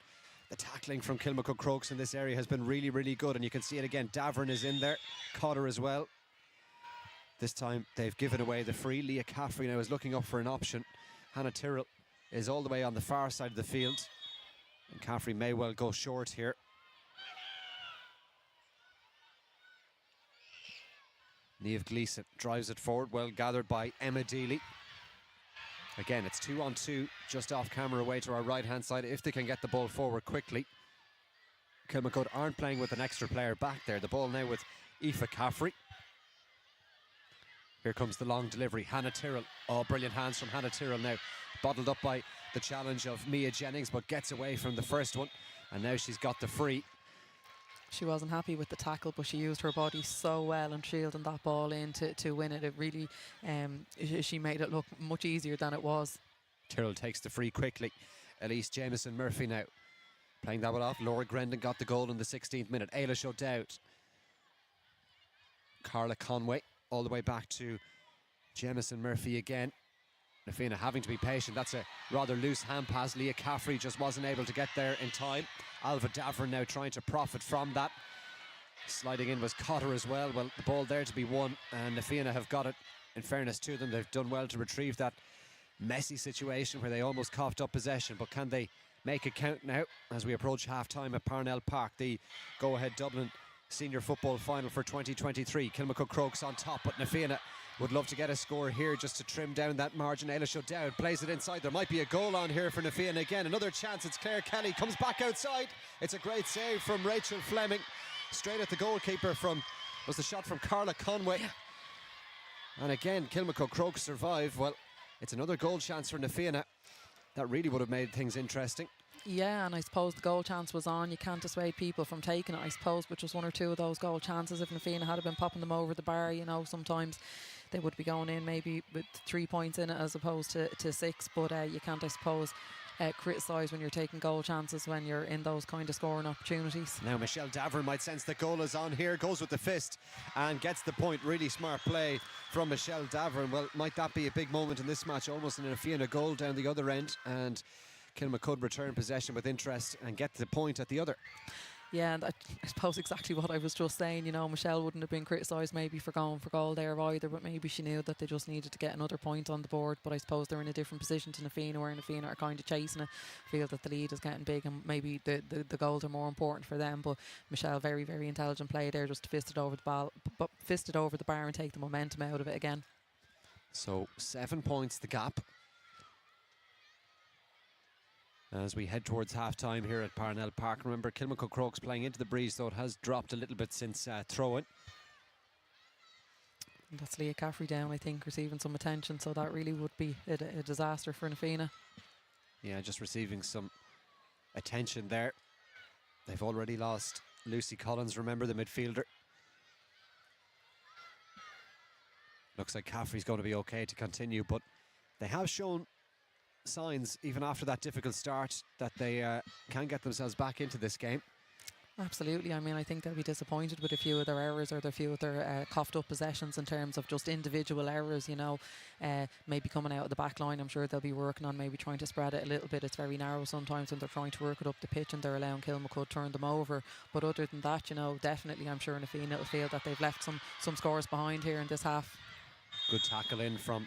the tackling from Kilmacud Crokes in this area has been really, really good, and you can see it again. Davern is in there, Cotter as well. This time they've given away the free. Leah Caffrey now is looking up for an option. Hannah Tyrrell is all the way on the far side of the field, and Caffrey may well go short here. Niamh Gleeson drives it forward, well gathered by Emma Deely. Again, it's 2-on-2, just off camera away to our right-hand side, if they can get the ball forward quickly. Kilmacud aren't playing with an extra player back there. The ball now with Aoife Caffrey. Here comes the long delivery, Hannah Tyrrell. Oh, brilliant hands from Hannah Tyrrell now. Bottled up by the challenge of Mia Jennings, but gets away from the first one. And now she's got the free. She wasn't happy with the tackle, but she used her body so well and shielding that ball in to win it. It really, she made it look much easier than it was. Tyrrell takes the free quickly. Elise Jameson Murphy now playing that one off. Laura Grendon got the goal in the 16th minute. Eilish O'Dowd. Carla Conway all the way back to Jameson Murphy again. na Fianna having to be patient. That's a rather loose hand pass. Leah Caffrey just wasn't able to get there in time. Alva Davern now trying to profit from that. Sliding in was Cotter as well. Well, the ball there to be won, and na Fianna have got it. In fairness to them, they've done well to retrieve that messy situation where they almost coughed up possession, but can they make it count now as we approach half-time at Parnell Park, the go-ahead Dublin senior football final for 2023. Kilmacud Crokes on top, but na Fianna would love to get a score here just to trim down that margin. Eilish O'Dowd plays it inside. There might be a goal on here for na Fianna again. Another chance. It's Claire Kelly, comes back outside. It's a great save from Rachel Fleming. Straight at the goalkeeper was the shot from Carla Conway. And again, Kilmacud Crokes survive. Well, it's another goal chance for na Fianna. That really would have made things interesting. Yeah, and I suppose the goal chance was on. You can't dissuade people from taking it, I suppose, but just one or two of those goal chances. If na Fianna had been popping them over the bar, you know, sometimes they would be going in maybe with 3 points in it as opposed to 6. But you can't, I suppose, criticise when you're taking goal chances when you're in those kind of scoring opportunities. Now Michelle Davern might sense the goal is on here, goes with the fist and gets the point. Really smart play from Michelle Davern. Well, might that be a big moment in this match? Almost an na Fianna goal down the other end, and Kilmacud return possession with interest and get the point at the other. Yeah, and I suppose exactly what I was just saying. You know, Michelle wouldn't have been criticised maybe for going for goal there either, but maybe she knew that they just needed to get another point on the board. But I suppose they're in a different position to na Fianna, where na Fianna are kind of chasing it, feel that the lead is getting big, and maybe the goals are more important for them. But Michelle, very, very intelligent play there, just to fist it over the bar and take the momentum out of it again. So 7 points the gap as we head towards half-time here at Parnell Park. Remember, Kilmacud Crokes playing into the breeze, though it has dropped a little bit since throw-in. And that's Leah Caffrey down, I think, receiving some attention, so that really would be a disaster for na Fianna. Yeah, just receiving some attention there. They've already lost Lucy Collins, remember, the midfielder. Looks like Caffrey's going to be okay to continue, but they have shown signs, even after that difficult start, that they can get themselves back into this game. Absolutely. I mean, I think they'll be disappointed with a few of their errors or a few of their coughed up possessions in terms of just individual errors, you know, maybe coming out of the back line. I'm sure they'll be working on maybe trying to spread it a little bit. It's very narrow sometimes when they're trying to work it up the pitch and they're allowing Kilmacud turn them over. But other than that, you know, definitely I'm sure na Fianna will feel that they've left some scores behind here in this half. Good tackle in from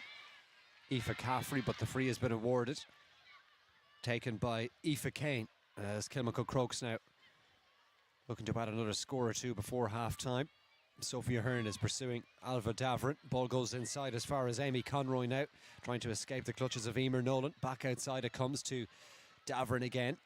Aoife Caffrey, but the free has been awarded. Taken by Aoife Kane, as Kilmacud Crokes now looking to add another score or two before half-time. Sophia Hearn is pursuing Alva Davern. Ball goes inside as far as Amy Conroy now, trying to escape the clutches of Emer Nolan. Back outside it comes to Davern again.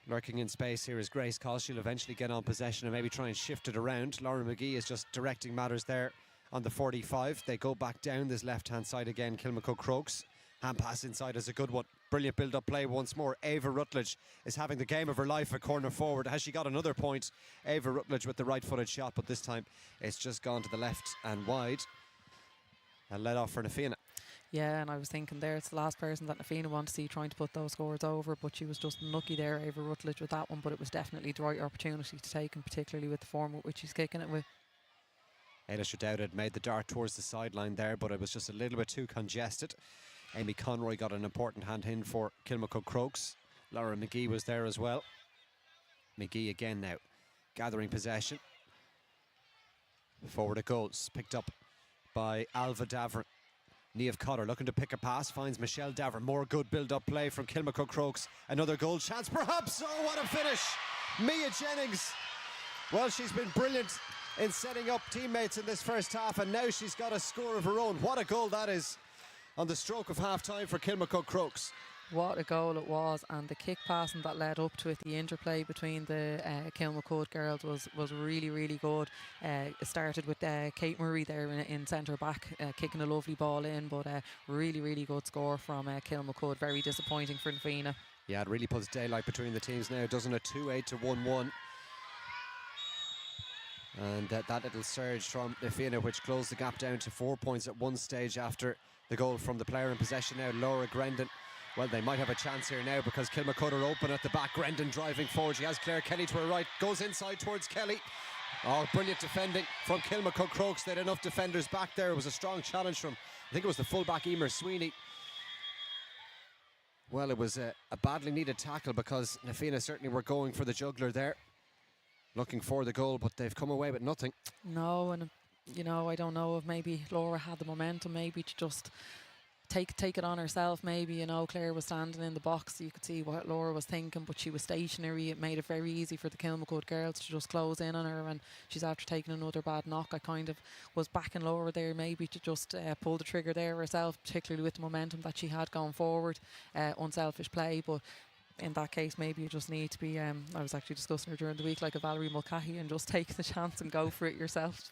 Lurking in space here is Grace Coss. She'll eventually get on possession and maybe try and shift it around. Laura McGee is just directing matters there on the 45. They go back down this left-hand side again. Kilmacud Crokes. Hand pass inside is a good one. Brilliant build-up play once more. Ava Rutledge is having the game of her life at corner forward. Has she got another point? Ava Rutledge with the right-footed shot, but this time it's just gone to the left and wide. And let off for Fianna. Yeah, and I was thinking there, it's the last person that Fianna want to see trying to put those scores over, but she was just unlucky there, Ava Rutledge, with that one, but it was definitely the right opportunity to take, and particularly with the form with which she's kicking it with. Ailish O'Dowd had made the dart towards the sideline there, but it was just a little bit too congested. Amy Conroy got an important hand in for Kilmacud Crokes. Laura McGee was there as well. McGee again now, gathering possession. Forward it goes, picked up by Alva Davern. Niamh Cotter looking to pick a pass, finds Michelle Davern. More good build-up play from Kilmacud Crokes. Another goal chance, perhaps. Oh, what a finish! Mia Jennings. Well, she's been brilliant in setting up teammates in this first half, and now she's got a score of her own. What a goal that is on the stroke of half-time for Kilmacud Crokes. What a goal it was, and the kick passing that led up to it, the interplay between the Kilmacud girls was really, really good. It started with Kate Murray there in centre back, kicking a lovely ball in, but really, really good score from Kilmacud. Very disappointing for Fianna. Yeah, it really puts daylight between the teams now, doesn't it? 2-8 to 1-1. And that little surge from Fianna, which closed the gap down to 4 points at one stage after the goal from the player in possession now, Laura Grendon. Well, they might have a chance here now because Kilmacud are open at the back. Grendon driving forward. She has Claire Kelly to her right. Goes inside towards Kelly. Oh, brilliant defending from Kilmacud Crokes. They had enough defenders back there. It was a strong challenge from, I think it was the fullback Emer Sweeney. Well, it was a badly needed tackle because Fianna certainly were going for the juggler there, looking for the goal, but they've come away with nothing. No, and you know, I don't know if maybe Laura had the momentum maybe to just take it on herself. Maybe, you know, Claire was standing in the box, you could see what Laura was thinking, but she was stationary. It made it very easy for the Kilmacud girls to just close in on her, and she's after taking another bad knock. I kind of was backing Laura there maybe to just pull the trigger there herself, particularly with the momentum that she had going forward. Unselfish play, but in that case maybe you just need to be I was actually discussing her during the week, like a Valerie Mulcahy, and just take the chance and go for it yourself.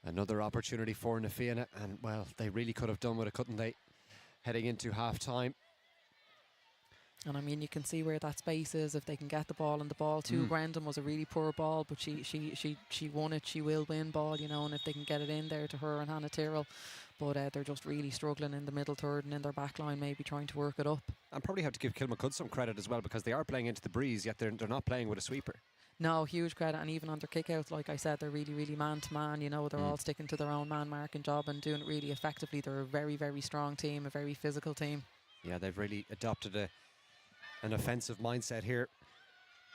Another opportunity for Fianna, and well, they really could have done with it, couldn't they, heading into half-time. And I mean, you can see where that space is if they can get the ball, and the ball too. Grendon was a really poor ball, but she won it. She will win ball, you know, and if they can get it in there to her and Hannah Tyrrell. But they're just really struggling in the middle third and in their back line, maybe trying to work it up. And probably have to give Kilmacud some credit as well, because they are playing into the breeze, yet they're not playing with a sweeper. No, huge credit. And even on their kickouts, like I said, they're really, really man-to-man. You know, they're all sticking to their own man-marking job and doing it really effectively. They're a very, very strong team, a very physical team. Yeah, they've really adopted an offensive mindset here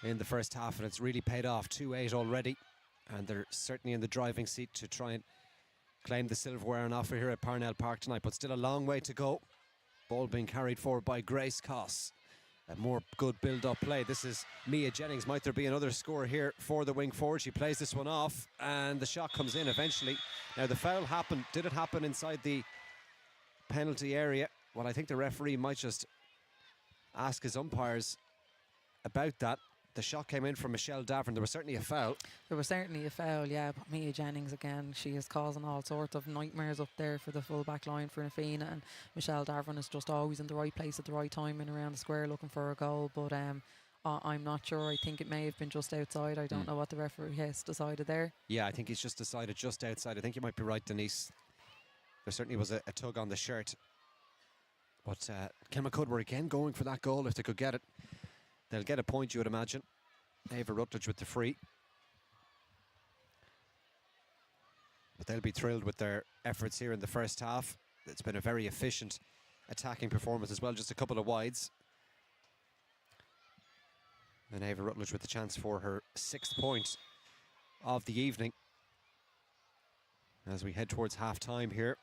in the first half, and it's really paid off. 2-8 already, and they're certainly in the driving seat to try and claim the silverware on offer here at Parnell Park tonight, but still a long way to go. Ball being carried forward by Grace Coss. A more good build-up play. This is Mia Jennings. Might there be another score here for the wing forward? She plays this one off, and the shot comes in eventually. Now, the foul happened. Did it happen inside the penalty area? Well, I think the referee might just ask his umpires about that. The shot came in from Michelle Davern. There was certainly a foul. There was certainly a foul, yeah. But Mia Jennings, again, she is causing all sorts of nightmares up there for the full back line for Fianna. And Michelle Davern is just always in the right place at the right time and around the square looking for a goal. But I'm not sure. I think it may have been just outside. I don't know what the referee has decided there. Yeah, I think he's just decided just outside. I think you might be right, Denise. There certainly was a tug on the shirt. But Kilmacud were again going for that goal if they could get it. They'll get a point, you would imagine. Ava Rutledge with the free. But they'll be thrilled with their efforts here in the first half. It's been a very efficient attacking performance as well, just a couple of wides. And Ava Rutledge with the chance for her 6th point of the evening as we head towards half-time here.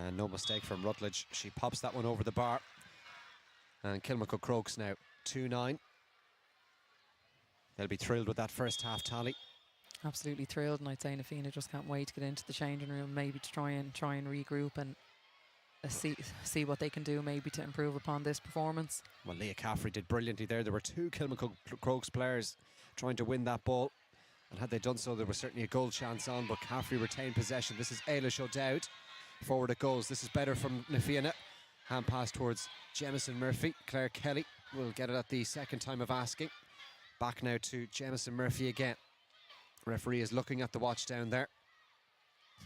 And no mistake from Rutledge. She pops that one over the bar. And Kilmacud Crokes now 2-9. They'll be thrilled with that first half tally. Absolutely thrilled, and I'd say Na Fianna just can't wait to get into the changing room, maybe to try and regroup and see what they can do, maybe to improve upon this performance. Well, Leah Caffrey did brilliantly there. There were two Kilmacud Crokes players trying to win that ball, and had they done so, there was certainly a goal chance on, but Caffrey retained possession. This is Eilish O'Dowd. Forward it goes. This is better from Na Fianna. Hand pass towards Jamison Murphy. Claire Kelly will get it at the second time of asking. Back now to Jamison Murphy again. Referee is looking at the watch down there.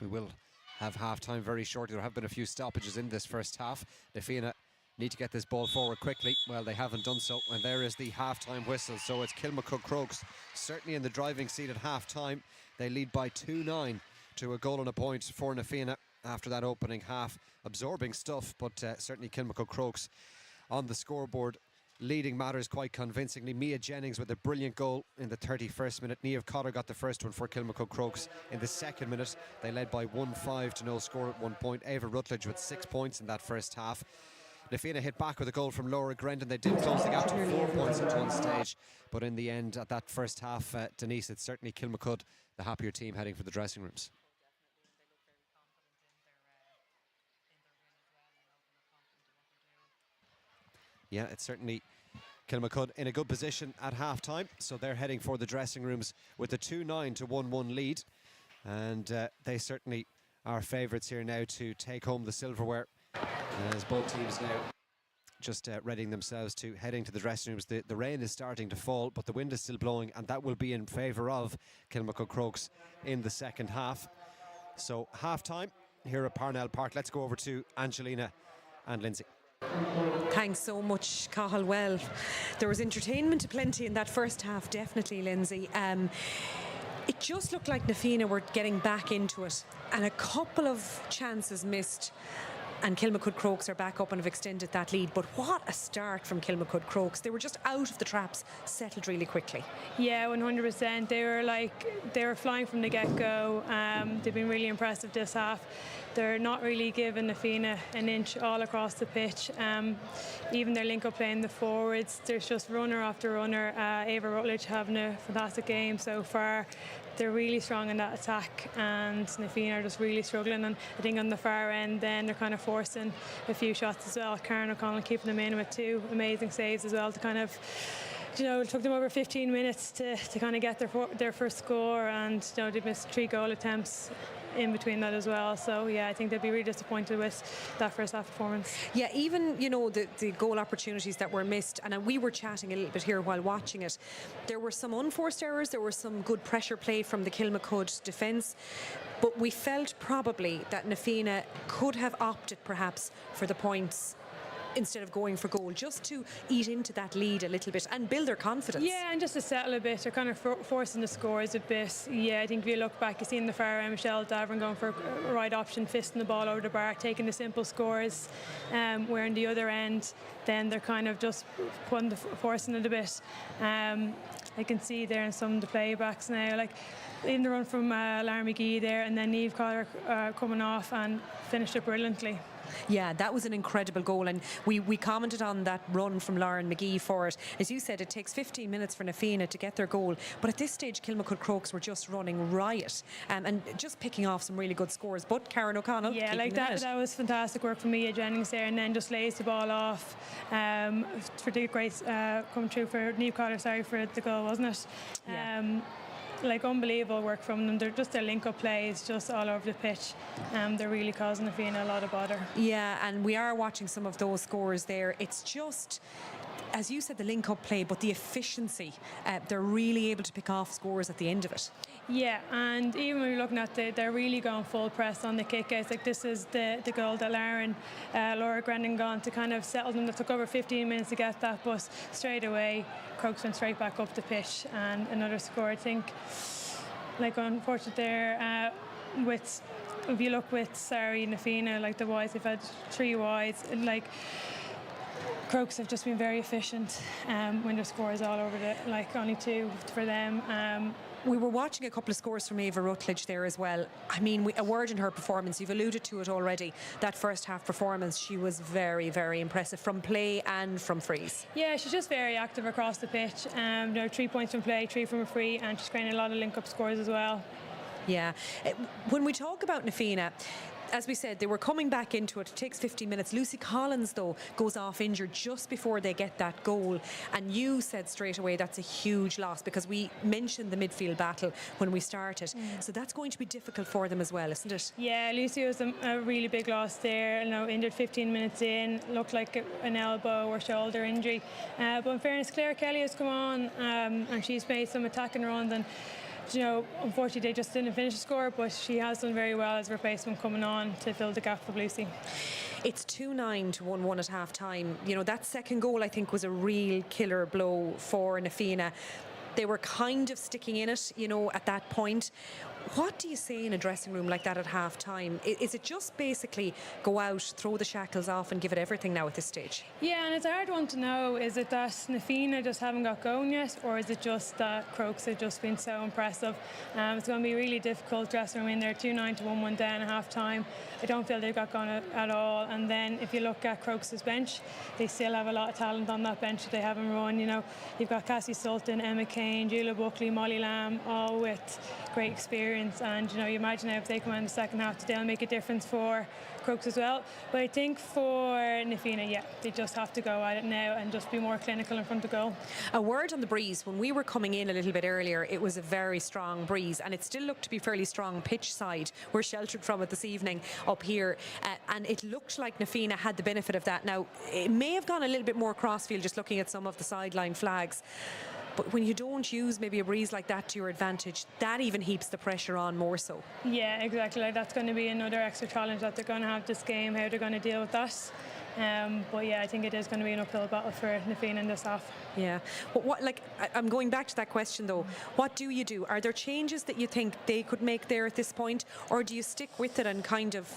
We will have half-time very shortly. There have been a few stoppages in this first half. Na Fianna need to get this ball forward quickly. Well, they haven't done so, and there is the half-time whistle. So it's Kilmacud Crokes certainly in the driving seat at half-time. They lead by 2-9 to a goal and a point for Na Fianna after that opening half. Absorbing stuff, but certainly Kilmacud Crokes on the scoreboard, leading matters quite convincingly. Mia Jennings with a brilliant goal in the 31st minute. Niamh Cotter got the first one for Kilmacud Crokes in the second minute. They led by 1-5 to no score at 1 point. Ava Rutledge with 6 points in that first half. Na Fianna hit back with a goal from Laura Grendon. They did close the gap to 4 points at one stage, but in the end, at that first half, Denise, it's certainly Kilmacud, the happier team, heading for the dressing rooms. Yeah, it's certainly Kilmacud in a good position at half-time, so they're heading for the dressing rooms with a 2-9 to 1-1 lead, and they certainly are favourites here now to take home the silverware, as both teams now just readying themselves to heading to the dressing rooms. The rain is starting to fall, but the wind is still blowing, and that will be in favour of Kilmacud Crokes in the second half. So half-time here at Parnell Park. Let's go over to Angelina and Lindsay. Thanks so much, Cathal. Well, there was entertainment aplenty in that first half, definitely, Lindsay. It just looked like Na Fianna were getting back into it, and a couple of chances missed, and Kilmacud Crokes are back up and have extended that lead. But what a start from Kilmacud Crokes. They were just out of the traps, settled really quickly. Yeah, 100%. They were flying from the get-go. They've been really impressive this half. They're not really giving Na Fianna an inch all across the pitch. Even their link-up play in the forwards, there's just runner after runner. Ava Rutledge having a fantastic game so far. They're really strong in that attack, and Na Fianna are just really struggling. And I think on the far end, then they're kind of forcing a few shots as well. Karen O'Connell keeping them in with 2 amazing saves as well to kind of, it took them over 15 minutes to kind of get their first score, and they missed 3 goal attempts in between that as well. So yeah, I think they'd be really disappointed with that first half performance. Yeah, even the goal opportunities that were missed, and we were chatting a little bit here while watching it, there were some unforced errors, there was some good pressure play from the Kilmacud defence, but we felt probably that Na Fianna could have opted perhaps for the points instead of going for goal, just to eat into that lead a little bit and build their confidence. Yeah, and just to settle a bit. They're kind of forcing the scores a bit. Yeah, I think if you look back, you see in the far end Michelle Davern going for a right option, fisting the ball over the bar, taking the simple scores, where in the other end then they're kind of just forcing it a bit. I can see there in some of the playbacks now, like in the run from Lara McGee there, and then Niamh Cotter coming off and finished it brilliantly. Yeah, that was an incredible goal, and we commented on that run from Lauren McGee for it. As you said, it takes 15 minutes for Na Fianna to get their goal, but at this stage Kilmacud Crokes were just running riot, and just picking off some really good scores. But Karen O'Connell, yeah, like that was fantastic work from Mia Jennings there, and then just lays the ball off for the great come through for Niamh Cotter, for the goal, wasn't it? Yeah. Like unbelievable work from them. Their link-up play is just all over the pitch. They're really causing Na Fianna a lot of bother. Yeah, and we are watching some of those scores there. It's just, as you said, the link-up play, but the efficiency. They're really able to pick off scores at the end of it. Yeah, and even when you're looking at they're really going full press on the kick-outs. Like this is the goal that Laura Grendon gone to kind of settle them. It took over 15 minutes to get that, but straight away Crokes went straight back up the pitch and another score. I think, like, unfortunate there if you look with Na Fianna, like the wides, they've had 3 wides, and like Crokes have just been very efficient when their scores all over only 2 for them. We were watching a couple of scores from Ava Rutledge there as well. I mean, a word in her performance, you've alluded to it already, that first half performance, she was very, very impressive from play and from frees. Yeah, she's just very active across the pitch. 3 points from play, 3 from a free, and she's creating a lot of link-up scores as well. Yeah. When we talk about Na Fianna, as we said, they were coming back into it. It takes 15 minutes. Lucy Collins, though, goes off injured just before they get that goal. And you said straight away that's a huge loss, because we mentioned the midfield battle when we started. So that's going to be difficult for them as well, isn't it? Yeah, Lucy was a really big loss there. Injured 15 minutes in, looked like an elbow or shoulder injury. But in fairness, Claire Kelly has come on and she's made some attacking runs, and unfortunately they just didn't finish the score, but she has done very well as a replacement coming on to fill the gap for Lucy. It's 2-9 to 1-1 at half time. That second goal I think was a real killer blow for Na Fianna. They were kind of sticking in it, at that point. What do you say in a dressing room like that at half time? Is it just basically go out, throw the shackles off and give it everything now at this stage? Yeah, and it's a hard one to know. Is it that Na Fianna just haven't got going yet, or is it just that Crokes have just been so impressive? It's going to be a really difficult dressing room in there, 2-9 to 1-1 down at half time. I don't feel they've got going at all. And then if you look at Crokes' bench, they still have a lot of talent on that bench that they haven't run. You've got Cassie Sultan, Emma Kane, Julia Buckley, Molly Lamb, all with great experience. And you imagine if they come out in the second half, they'll make a difference for Crokes as well. But I think for Na Fianna, yeah, they just have to go at it now and just be more clinical in front of goal. A word on the breeze. When we were coming in a little bit earlier, it was a very strong breeze, and it still looked to be fairly strong pitch side. We're sheltered from it this evening up here, and it looked like Na Fianna had the benefit of that. Now, it may have gone a little bit more crossfield just looking at some of the sideline flags. But when you don't use maybe a breeze like that to your advantage, that even heaps the pressure on more so. Yeah, exactly. That's going to be another extra challenge that they're going to have this game, how they're going to deal with that. But yeah, I think it is going to be an uphill battle for Na Fianna in this half. Yeah. But I'm going back to that question though. What do you do? Are there changes that you think they could make there at this point, or do you stick with it and kind of,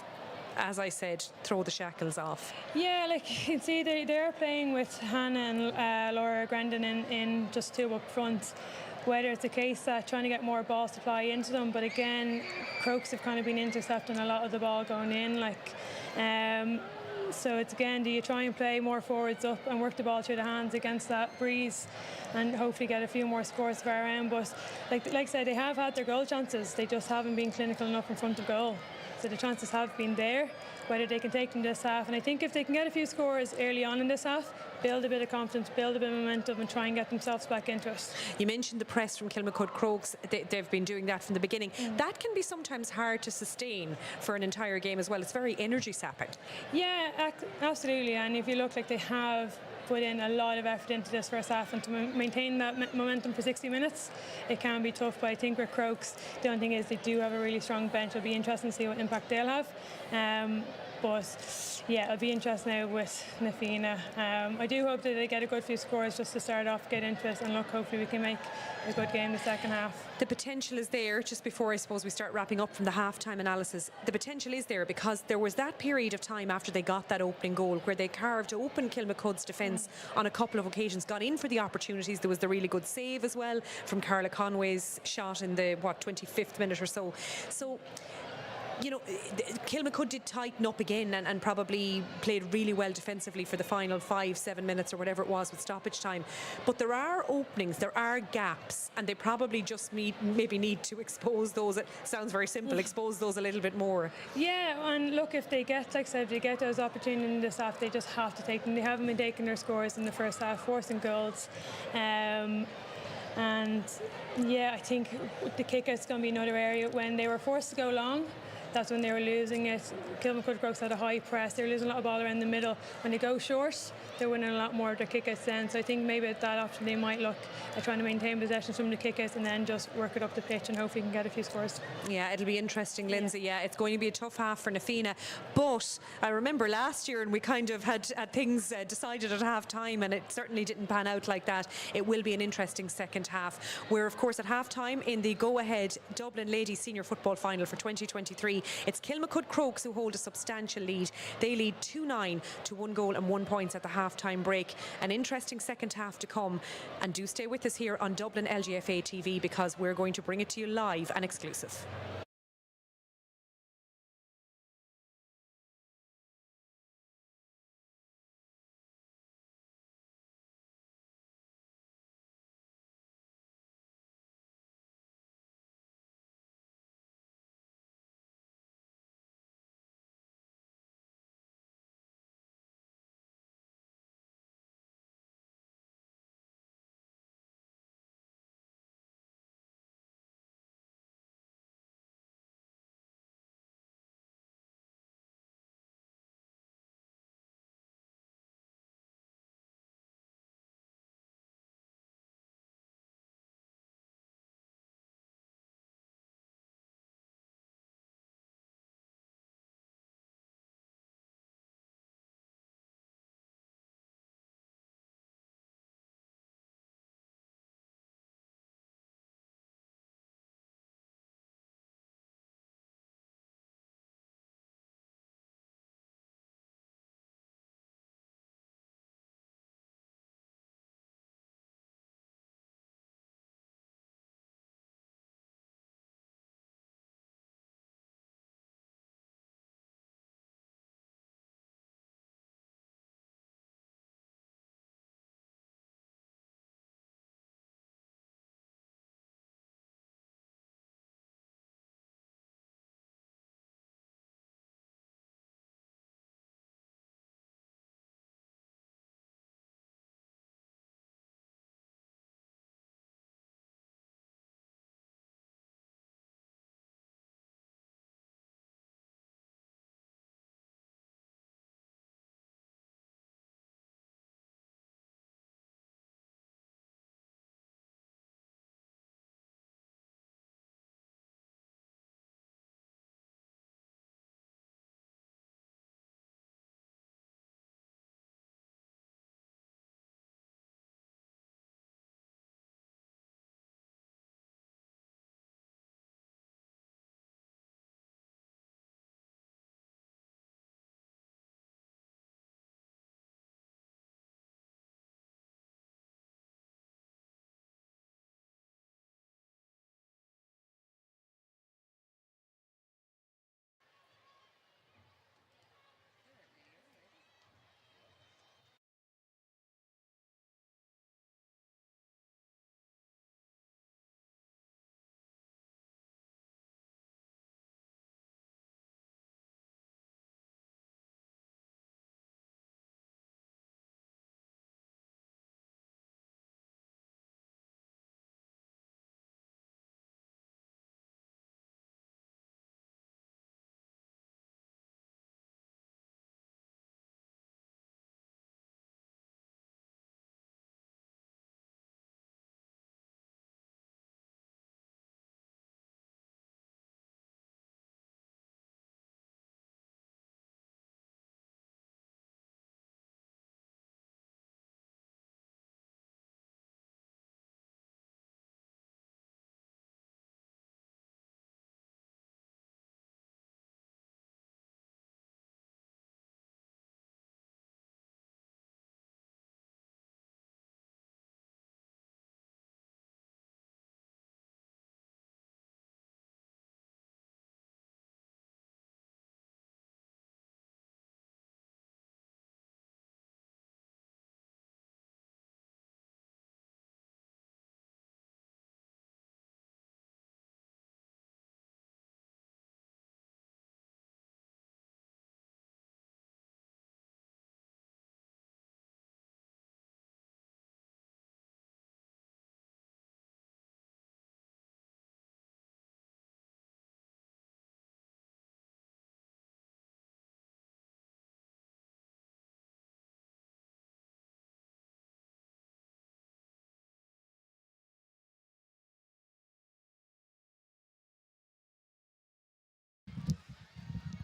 as I said, throw the shackles off? Yeah, you can see they're playing with Hannah and Laura Grandin in just 2 up front. Whether it's a case that trying to get more ball supply into them, but again, Crokes have kind of been intercepting a lot of the ball going in. So it's again, do you try and play more forwards up and work the ball through the hands against that breeze and hopefully get a few more scores far around? But like I said, they have had their goal chances. They just haven't been clinical enough in front of goal. So the chances have been there, whether they can take them this half. And I think if they can get a few scores early on in this half, build a bit of confidence, build a bit of momentum and try and get themselves back into it. You mentioned the press from Kilmacud Crokes. They've been doing that from the beginning. That can be sometimes hard to sustain for an entire game as well. It's very energy sapping. Yeah, absolutely. And if you look, like they have put in a lot of effort into this first half, and to maintain that momentum for 60 minutes, it can be tough. But I think with Crokes, the only thing is they do have a really strong bench. It'll be interesting to see what impact they'll have. But yeah, it'll be interesting now with Na Fianna. I do hope that they get a good few scores just to start off, get into it, and look, hopefully we can make a good game the second half. The potential is there, just before I suppose we start wrapping up from the half-time analysis. The potential is there because there was that period of time after they got that opening goal where they carved open Kilmacud's defence on a couple of occasions, got in for the opportunities. There was the really good save as well from Carla Conway's shot in the 25th minute or so. So Kilmacud did tighten up again and probably played really well defensively for the final 5-7 minutes or whatever it was with stoppage time. But there are openings, there are gaps, and they probably just need to expose those. It sounds very simple, expose those a little bit more. Yeah, and look, if they get, like I said, if they get those opportunities in this half, they just have to take them. They haven't been taking their scores in the first half, forcing goals. And yeah, I think the kick out's going to be another area. When they were forced to go long, that's when they were losing it. Kilmacud Crokes had a high press. They were losing a lot of ball around the middle. When they go short, they're winning a lot more of their kickouts then. So I think maybe at that option they might look at trying to maintain possession from the kickouts and then just work it up the pitch and hopefully can get a few scores. Yeah, it'll be interesting, Lindsay. Yeah, it's going to be a tough half for Na Fianna. But I remember last year, and we kind of had things decided at half time, and it certainly didn't pan out like that. It will be an interesting second half. We're, of course, at half time in the go-ahead Dublin Ladies Senior Football Final for 2023. It's Kilmacud Crokes who hold a substantial lead. They lead 2-9 to 1 goal and 1 point at the half-time break. An interesting second half to come. And do stay with us here on Dublin LGFA TV, because we're going to bring it to you live and exclusive.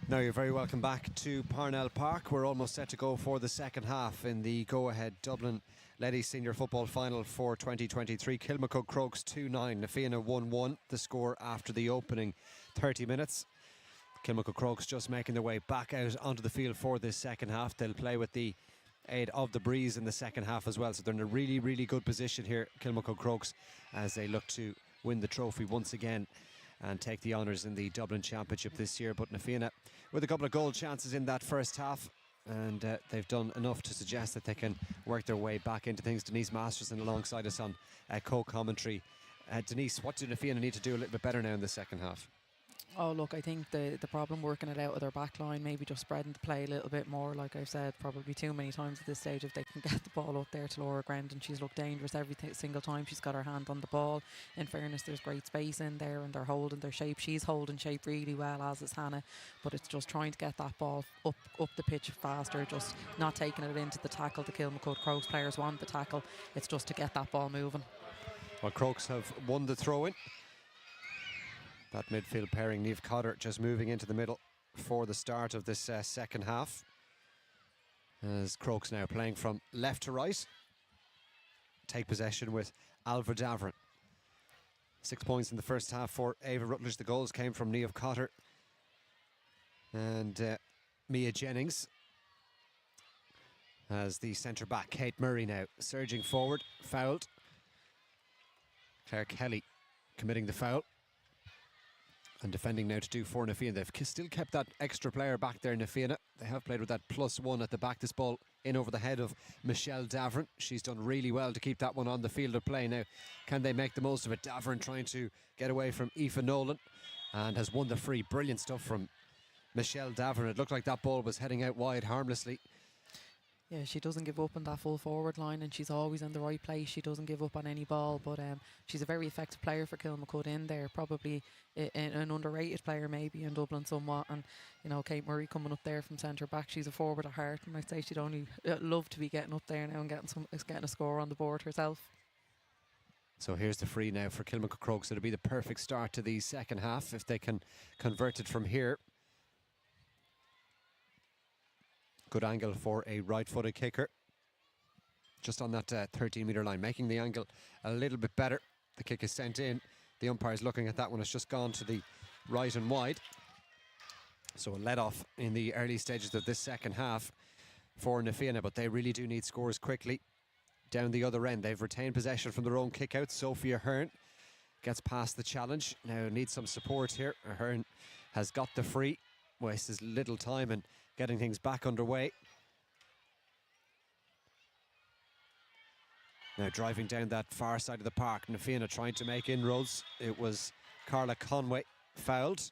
Now you're very welcome back to Parnell Park. We're almost set to go for the second half in the go-ahead Dublin Ladies Senior Football Final for 2023. Kilmacud Crokes 2-9, Fianna 1-1, the score after the opening 30 minutes. Kilmacud Crokes just making their way back out onto the field for this second half. They'll play with the aid of the breeze in the second half as well, so they're in a really, really good position here, Kilmacud Crokes, as they look to win the trophy once again and take the honours in the Dublin Championship this year. But Na Fianna with a couple of goal chances in that first half, and they've done enough to suggest that they can work their way back into things. Denise Masterson alongside us on co-commentary. Denise, what do Na Fianna need to do a little bit better now in the second half? Oh, look, I think the problem working it out of their back line, maybe just spreading the play a little bit more. Like I've said probably too many times at this stage, if they can get the ball up there to Laura Grendon, she's looked dangerous every single time she's got her hand on the ball. In fairness, there's great space in there and they're holding their shape. She's holding shape really well, as is Hannah, but it's just trying to get that ball up the pitch faster, just not taking it into the tackle. The Kilmacud Crokes players want the tackle, it's just to get that ball moving. Well, Crokes have won the throw-in. That midfield pairing, Niamh Cotter just moving into the middle for the start of this second half. As Crokes now playing from left to right. Take possession with Alva Davern. 6 points in the first half for Ava Rutledge. The goals came from Niamh Cotter and Mia Jennings. As the centre-back, Kate Murray now surging forward, fouled. Claire Kelly committing the foul. And defending now to do for Na Fianna. They've still kept that extra player back there, Na Fianna. They have played with that +1 at the back. This ball in over the head of Michelle Davern. She's done really well to keep that one on the field of play. Now, can they make the most of it? Davern trying to get away from Aoife Nolan and has won the free. Brilliant stuff from Michelle Davern. It looked like that ball was heading out wide harmlessly. Yeah, she doesn't give up on that full forward line and she's always in the right place. She doesn't give up on any ball, but she's a very effective player for Kilmacud in there. Probably an underrated player maybe in Dublin somewhat. And, you know, Kate Murray coming up there from centre back, she's a forward at heart, and I'd say she'd only love to be getting up there now and getting a score on the board herself. So here's the free now for Kilmacud Crokes. It'll be the perfect start to the second half if they can convert it from here. Good angle for a right-footed kicker. Just on that 13-metre line, making the angle a little bit better. The kick is sent in. The umpire's looking at that one. It's just gone to the right and wide. So a let-off in the early stages of this second half for Na Fianna, but they really do need scores quickly. Down the other end, they've retained possession from their own kick-out. Sophia Hearn gets past the challenge. Now needs some support here. Hearn has got the free. Wastes little time and getting things back underway. Now driving down that far side of the park, Na Fianna trying to make inroads. It was Carla Conway fouled.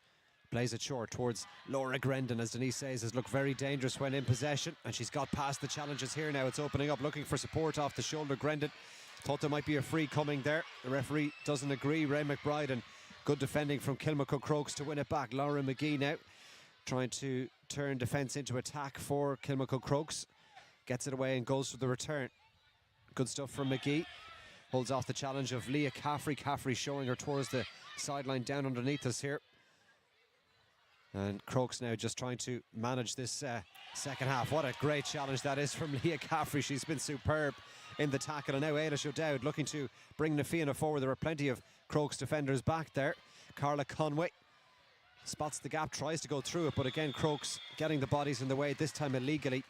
Plays it short towards Laura Grendon, as Denise says, has looked very dangerous when in possession, and she's got past the challenges here now. It's opening up, looking for support off the shoulder. Grendon thought there might be a free coming there. The referee doesn't agree. Ray McBride, and good defending from Kilmacud Crokes to win it back. Laura McGee now trying to turn defence into attack for Kilmacud Crokes. Gets it away and goes for the return. Good stuff from McGee. Holds off the challenge of Leah Caffrey. Caffrey showing her towards the sideline down underneath us here. And Crokes now just trying to manage this second half. What a great challenge that is from Leah Caffrey. She's been superb in the tackle. And now Eilish O'Dowd looking to bring Na Fianna forward. There are plenty of Crokes defenders back there. Carla Conway spots the gap, tries to go through it, but again Crokes getting the bodies in the way, this time illegally.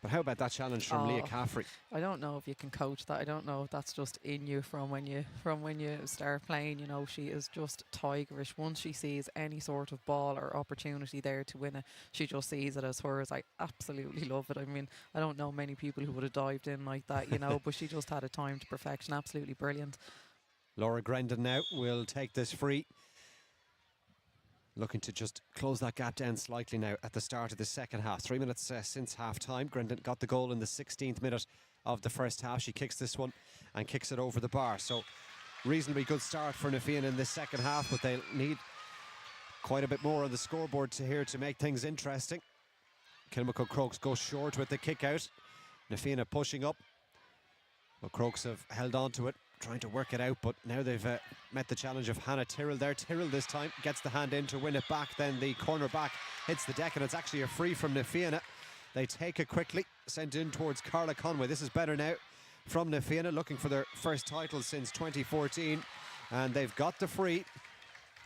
But how about that challenge from Leah Caffrey? I don't know if you can coach that. I don't know if that's just in you from when you start playing. You know, she is just tigerish. Once she sees any sort of ball or opportunity there to win it, she just sees it as hers. I absolutely love it. I mean, I don't know many people who would have dived in like that, you know, but she just had a time to perfection. Absolutely brilliant. Laura Grendon now will take this free. Looking to just close that gap down slightly now at the start of the second half. 3 minutes since half-time. Grendon got the goal in the 16th minute of the first half. She kicks this one and kicks it over the bar. So reasonably good start for Na Fianna in this second half, but they'll need quite a bit more on the scoreboard to make things interesting. Kilmacud Crokes goes short with the kick out. Na Fianna pushing up. Well, Crokes have held on to it, trying to work it out, but now they've met the challenge of Hannah Tyrrell there. Tyrrell this time gets the hand in to win it back, then the corner back hits the deck and it's actually a free from Na Fianna. They take it quickly, sent in towards Carla Conway. This is better now from Na Fianna, looking for their first title since 2014, and they've got the free.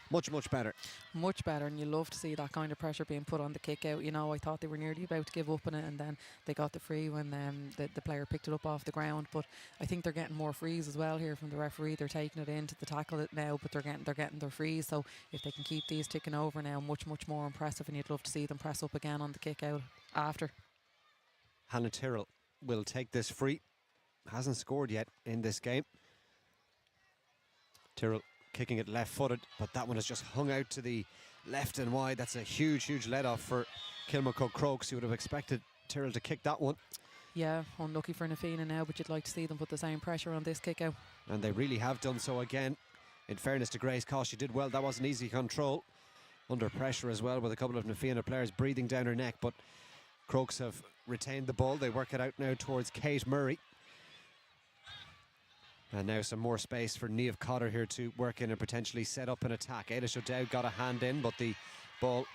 much better. Much better, and you love to see that kind of pressure being put on the kick out. You know, I thought they were nearly about to give up on it, and then they got the free when the player picked it up off the ground. But I think they're getting more frees as well here from the referee. They're taking it into the tackle it now, but they're getting their frees. So if they can keep these ticking over now, much more impressive, and you'd love to see them press up again on the kick out after. Hannah Tyrrell will take this free. Hasn't scored yet in this game. Tyrrell kicking it left-footed, but that one has just hung out to the left and wide. That's a huge let-off for Kilmacud Crokes. You would have expected Tyrrell to kick that one. Yeah, unlucky for Fianna now, but you'd like to see them put the same pressure on this kick out. And they really have done so again. In fairness to Grace Cost, she did well. That wasn't easy control. Under pressure as well, with a couple of Fianna players breathing down her neck, but Crokes have retained the ball. They work it out now towards Kate Murray. And now some more space for Niamh Cotter here to work in and potentially set up an attack. Eilish O'Dowd got a hand in, but the ball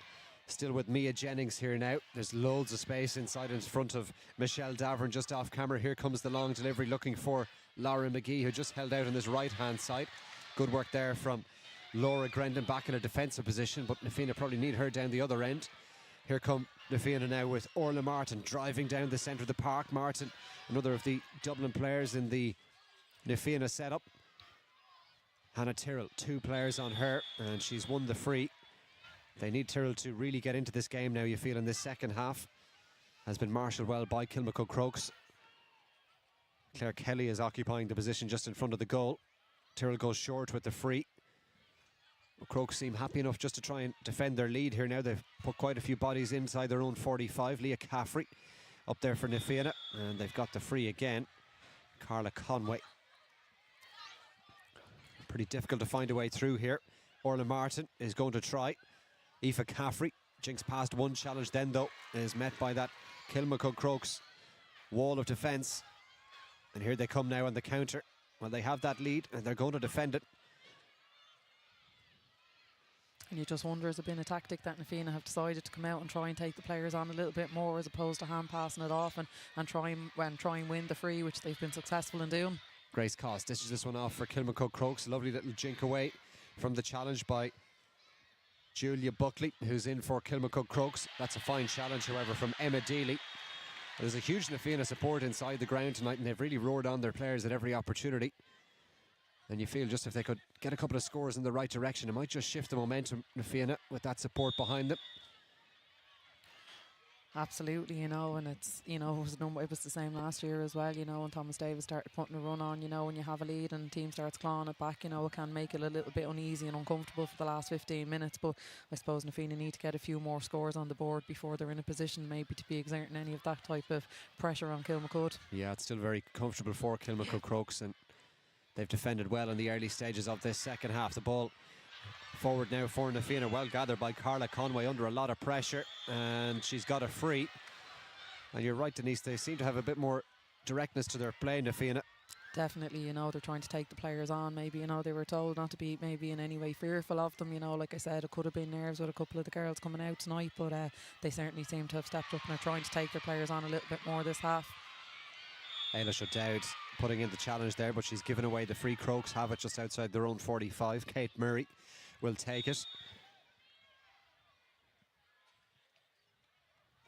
still with Mia Jennings here now. There's loads of space inside in front of Michelle Davern just off camera. Here comes the long delivery looking for Laura McGee, who just held out on this right-hand side. Good work there from Laura Grendon back in a defensive position, but Fianna probably need her down the other end. Here come Fianna now with Orla Martin driving down the centre of the park. Martin, another of the Dublin players in the Fianna setup. Hannah Tyrrell, 2 players on her, and she's won the free. They need Tyrrell to really get into this game now, you feel, in this second half. Has been marshalled well by Kilmacud Crokes. Claire Kelly is occupying the position just in front of the goal. Tyrrell goes short with the free. Crokes seem happy enough just to try and defend their lead here now. They've put quite a few bodies inside their own 45. Leah Caffrey up there for Fianna, and they've got the free again. Carla Conway. Pretty difficult to find a way through here. Orla Martin is going to try. Aoife Caffrey jinks past one challenge, then though is met by that Kilmacud Crokes wall of defence. And here they come now on the counter. Well, they have that lead and they're going to defend it. And you just wonder, has it been a tactic that Fianna have decided to come out and try and take the players on a little bit more, as opposed to hand passing it off and try and win the free, which they've been successful in doing. Grace Cost dishes this one off for Kilmacud Crokes. Lovely little jink away from the challenge by Julia Buckley, who's in for Kilmacud Crokes. That's a fine challenge, however, from Emma Deely. There's a huge Fianna support inside the ground tonight, and they've really roared on their players at every opportunity. And you feel just if they could get a couple of scores in the right direction, it might just shift the momentum, Fianna, with that support behind them. Absolutely, you know, and it's, you know, it was the same last year as well, you know, when Thomas Davis started putting a run on, you know, when you have a lead and the team starts clawing it back, you know, it can make it a little bit uneasy and uncomfortable for the last 15 minutes. But I suppose Fianna need to get a few more scores on the board before they're in a position maybe to be exerting any of that type of pressure on Kilmacud. Yeah, it's still very comfortable for Kilmacud Crokes, and they've defended well in the early stages of this second half. The ball forward now for Fianna, well gathered by Carla Conway under a lot of pressure, and she's got a free. And you're right, Denise, they seem to have a bit more directness to their play, Fianna. Definitely, you know, they're trying to take the players on. Maybe, you know, they were told not to be maybe in any way fearful of them, you know, like I said, it could have been nerves with a couple of the girls coming out tonight, but they certainly seem to have stepped up and are trying to take their players on a little bit more this half. Eilish O'Dowd putting in the challenge there, but she's given away the free. Crokes have it just outside their own 45. Kate Murray will take it.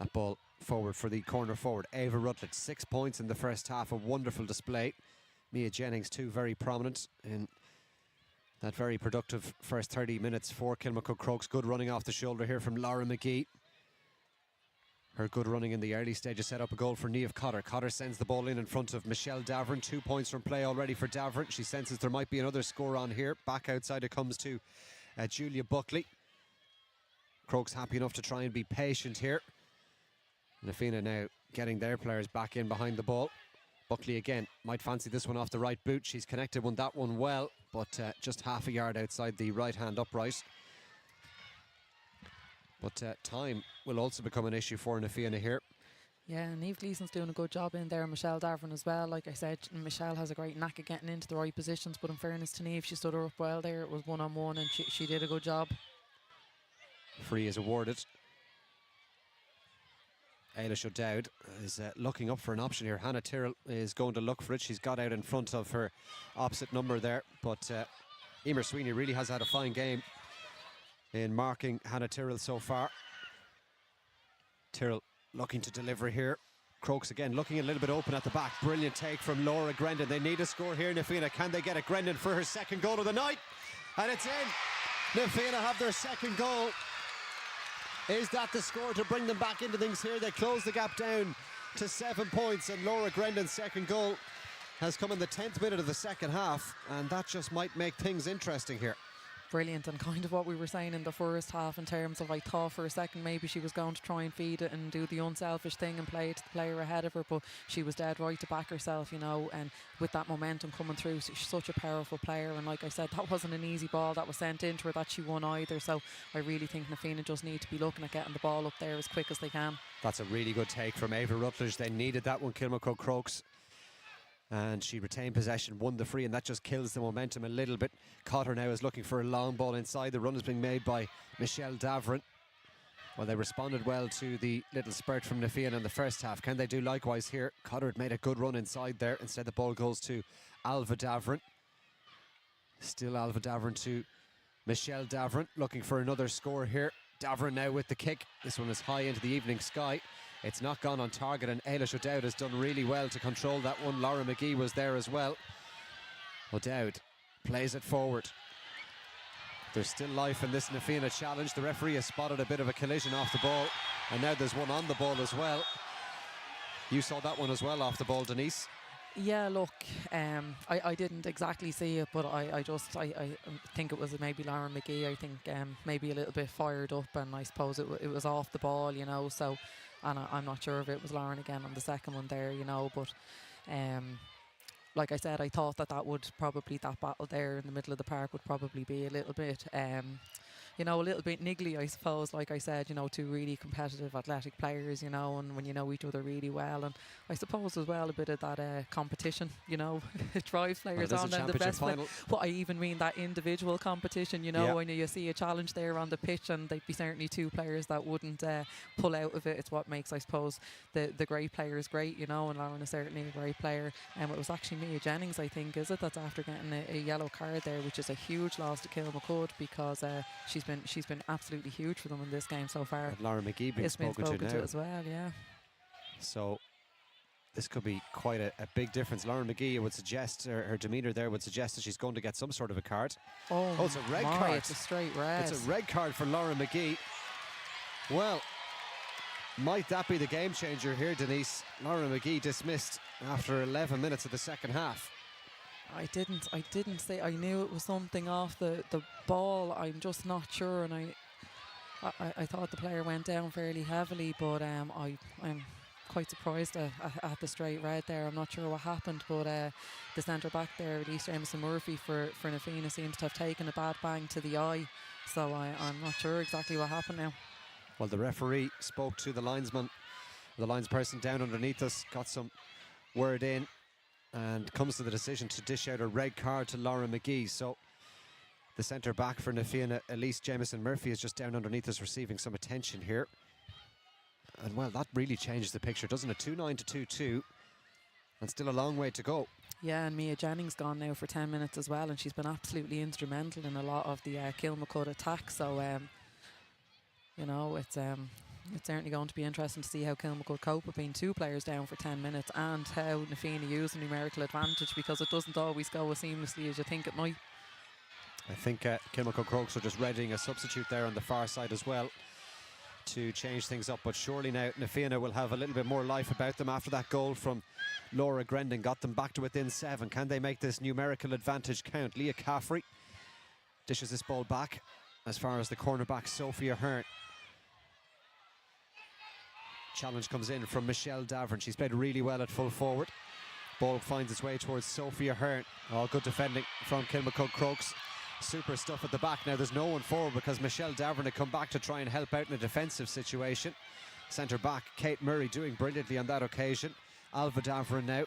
That ball forward for the corner forward, Ava Rutledge. 6 points in the first half, a wonderful display. Mia Jennings too, very prominent in that very productive first 30 minutes for Kilmacud Crokes. Good running off the shoulder here from Laura McGee. Her good running in the early stages set up a goal for Niamh Cotter. Cotter sends the ball in front of Michelle Davern. 2 points from play already for Davern. She senses there might be another score on here. Back outside it comes to Julia Buckley. Crokes happy enough to try and be patient here. Fianna now getting their players back in behind the ball. Buckley again might fancy this one off the right boot. She's connected that one well, but just half a yard outside the right hand upright. But time will also become an issue for Fianna here. Yeah, and Eve Gleason's doing a good job in there, Michelle Davern as well. Like I said, Michelle has a great knack at getting into the right positions, but in fairness to Niamh, she stood her up well there. It was one-on-one and she did a good job. Free is awarded. Eilish O'Dowd is looking up for an option here. Hannah Tyrrell is going to look for it. She's got out in front of her opposite number there, but Emer Sweeney really has had a fine game in marking Hannah Tyrrell so far. Tyrrell looking to deliver here. Crokes again looking a little bit open at the back. Brilliant take from Laura Grendon. They need a score here, Fianna. Can they get it? Grendon for her second goal of the night. And it's in. Fianna have their second goal. Is that the score to bring them back into things here? They close the gap down to 7 points, and Laura Grendon's second goal has come in the 10th minute of the second half, and that just might make things interesting here. Brilliant, and kind of what we were saying in the first half in terms of, I thought for a second maybe she was going to try and feed it and do the unselfish thing and play it to the player ahead of her, but she was dead right to back herself, you know, and with that momentum coming through. She's such a powerful player, and like I said, that wasn't an easy ball that was sent into her that she won either, so I really think Fianna just need to be looking at getting the ball up there as quick as they can. That's a really good take from Ava Rutledge. They needed that one, Kilmacud Crokes. And she retained possession, won the free, and that just kills the momentum a little bit. Cotter now is looking for a long ball inside. The run is being made by Michelle Davern. Well, they responded well to the little spurt from Fianna in the first half. Can they do likewise here? Cotter had made a good run inside there. Instead, the ball goes to Alva Davern. Still Alva Davern to Michelle Davern, looking for another score here. Davern now with the kick. This one is high into the evening sky. It's not gone on target, and Eilish O'Dowd has done really well to control that one. Laura McGee was there as well. O'Dowd plays it forward. There's still life in this Fianna challenge. The referee has spotted a bit of a collision off the ball, and now there's one on the ball as well. You saw that one as well off the ball, Denise. Yeah, look, I didn't exactly see it, but I think it was maybe Laura McGee. I think maybe a little bit fired up, and I suppose it was off the ball, you know, so... And I'm not sure if it was Lauren again on the second one there, you know, but like I said, I thought that would probably, that battle there in the middle of the park would probably be a little bit, you know, a little bit niggly, I suppose. Like I said, you know, two really competitive athletic players, you know, and when you know each other really well, and I suppose as well a bit of that competition, you know, it drives players on. And the best final. But I even mean that individual competition, you know, when you see a challenge there on the pitch, and they'd be certainly two players that wouldn't pull out of it. It's what makes, I suppose, the great players great, you know, and Lauren is certainly a great player. And it was actually Mia Jennings, I think, is it, that's after getting a yellow card there, which is a huge loss to Kilmacud, because she's been absolutely huge for them in this game so far. And Laura McGee being spoken to now as well, yeah. So this could be quite a big difference. Lauren McGee would suggest, her demeanour there would suggest that she's going to get some sort of a card. Oh, it's a red card. It's a straight red. It's a red card for Lauren McGee. Well, might that be the game changer here, Denise? Lauren McGee dismissed after 11 minutes of the second half. I didn't say. I knew it was something off the ball. I'm just not sure, and I thought the player went down fairly heavily, but I'm quite surprised at the straight red there. I'm not sure what happened, but the centre back there, Elise Jameson Murphy for Fianna, seems to have taken a bad bang to the eye, so I'm not sure exactly what happened now. Well, the referee spoke to the linesman, the linesperson down underneath us, got some word in, and comes to the decision to dish out a red card to Laura McGee. So the centre back for Fianna, Elise Jameson Murphy, is just down underneath us receiving some attention here. And well, that really changes the picture, doesn't it? 2-9 to 2-2, and still a long way to go. Yeah, and Mia Jennings gone now for 10 minutes as well, and she's been absolutely instrumental in a lot of the Kilmacud attack. So you know, it's certainly going to be interesting to see how Kilmacud cope with being two players down for 10 minutes, and how Fianna use the numerical advantage, because it doesn't always go as seamlessly as you think it might. I think Kilmacud Crokes are just readying a substitute there on the far side as well to change things up, but surely now Fianna will have a little bit more life about them after that goal from Laura Grendon got them back to within 7. Can they make this numerical advantage count? Leah Caffrey dishes this ball back as far as the cornerback Sophia Hearn. Challenge comes in from Michelle Davern. She's played really well at full forward. Ball finds its way towards Sophia Hearn. Oh, good defending from Kilmacud Crokes. Super stuff at the back. Now there's no one forward because Michelle Davern had come back to try and help out in a defensive situation. Centre back Kate Murray doing brilliantly on that occasion. Alva Davern now.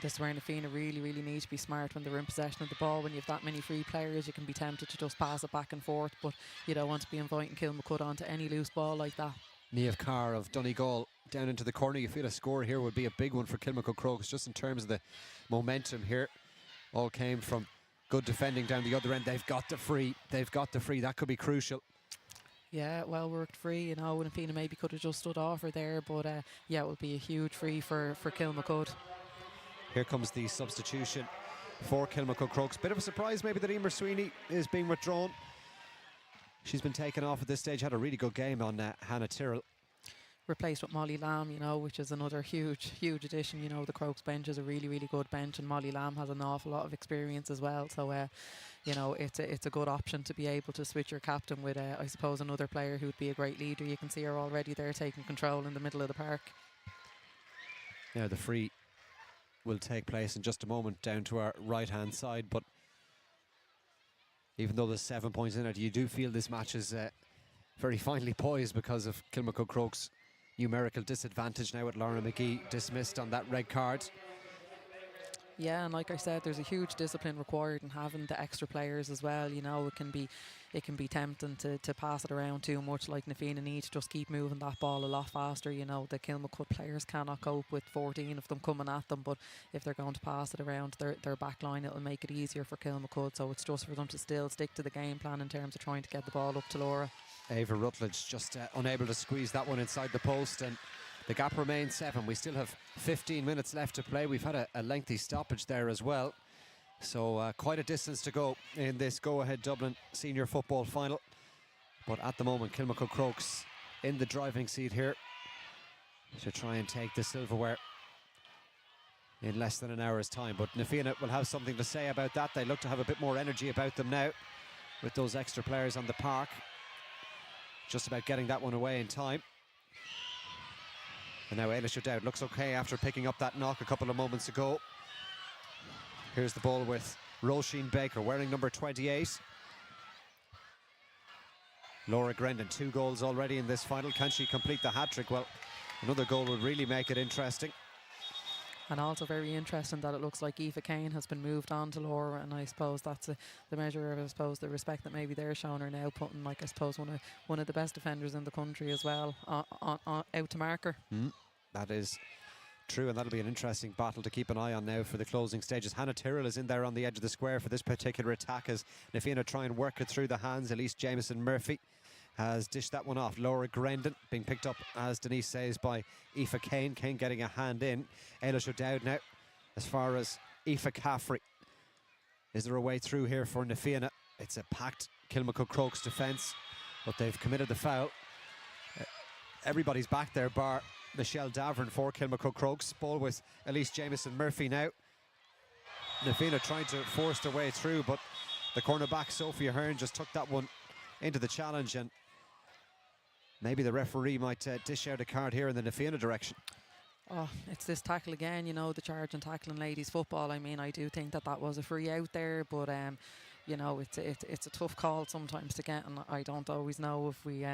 This is where Fianna really need to be smart when they're in possession of the ball. When you have that many free players, you can be tempted to just pass it back and forth, but you don't want to be inviting Kilmacud onto any loose ball like that. Niamh Carr of Donegal down into the corner. You feel a score here would be a big one for Kilmacud Crokes, just in terms of the momentum here. All came from Good defending down the other end. They've got the free. That could be crucial. Yeah, well worked free, you know, and Fianna maybe could have just stood off her there, but yeah, it would be a huge free for Kilmacud. Here comes the substitution for Kilmacud Crokes. Bit of a surprise maybe that Emer Sweeney is being withdrawn. She's been taken off at this stage, had a really good game on Hannah Tyrrell. Replaced with Molly Lamb, you know, which is another huge addition. You know, the Crokes bench is a really good bench, and Molly Lamb has an awful lot of experience as well. So, you know, it's a good option to be able to switch your captain with, I suppose, another player who'd be a great leader. You can see her already there taking control in the middle of the park. Now the free will take place in just a moment down to our right-hand side, but even though there's 7 points in it, you do feel this match is very finely poised because of Kilmacud Crokes' numerical disadvantage now with Laura McGee dismissed on that red card. Yeah, and like I said, there's a huge discipline required in having the extra players as well. You know, it can be tempting to pass it around too much. Like Fianna need to just keep moving that ball a lot faster. You know, the Kilmacud players cannot cope with 14 of them coming at them, but if they're going to pass it around their back line, it'll make it easier for Kilmacud. So it's just for them to still stick to the game plan in terms of trying to get the ball up to Laura. Ava Rutledge just unable to squeeze that one inside the post, and the gap remains 7. We still have 15 minutes left to play. We've had a lengthy stoppage there as well, so quite a distance to go in this go-ahead Dublin senior football final. But at the moment, Kilmacud Crokes in the driving seat here to try and take the silverware in less than an hour's time. But Fianna will have something to say about that. They look to have a bit more energy about them now with those extra players on the park. Just about getting that one away in time. And now Eilish O'Dowd looks okay after picking up that knock a couple of moments ago. Here's the ball with Roisin Baker wearing number 28. Laura Grendon, 2 goals already in this final. Can she complete the hat-trick? Well, another goal would really make it interesting. And also very interesting that it looks like Aoife Kane has been moved on to Laura, and I suppose that's the measure of, I suppose, the respect that maybe they're showing her now, putting, like, I suppose, one of the best defenders in the country as well out to mark her. That is true, and that'll be an interesting battle to keep an eye on now for the closing stages. Hannah Tyrrell is in there on the edge of the square for this particular attack as Fianna try and work it through the hands. Elise Jameson Murphy has dished that one off. Laura Grendon being picked up, as Denise says, by Aoife Kane. Kane getting a hand in. Eilish O'Dowd now as far as Aoife Caffrey. Is there a way through here for Fianna? It's a packed Kilmacud Crokes defence, but they've committed the foul. Everybody's back there bar Michelle Davern for Kilmacud Crokes. Ball with Elise Jameson Murphy now. Fianna trying to force their way through, but the cornerback Sophia Hearn just took that one into the challenge, and maybe the referee might dish out a card here in the Fianna direction. Oh, it's this tackle again, you know, the charge and tackle in ladies football. I mean, I do think that was a free out there, but you know, it's a tough call sometimes to get, and I don't always know if we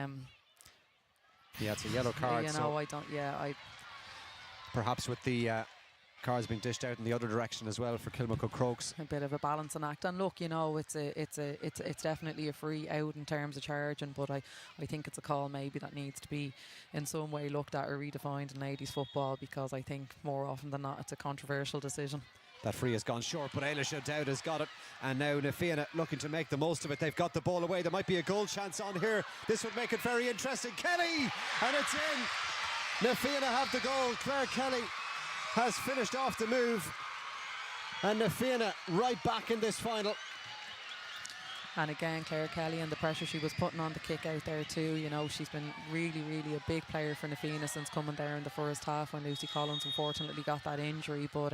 yeah, it's a yellow card. You know, so I don't. Yeah, perhaps with the cards being dished out in the other direction as well for Kilmacud Crokes. A bit of a balancing act, and look, you know, it's definitely a free out in terms of charging, but I think it's a call maybe that needs to be in some way looked at or redefined in ladies football, because I think more often than not it's a controversial decision. That free has gone short, but Eilish O'Dowd has got it, and now Fianna looking to make the most of it. They've got the ball away. There might be a goal chance on here. This would make it very interesting. Kelly, and it's in. Fianna have the goal. Claire Kelly has finished off the move, and Fianna right back in this final. And again, Claire Kelly and the pressure she was putting on the kick out there too. You know, she's been really a big player for Fianna since coming there in the first half when Lucy Collins unfortunately got that injury. But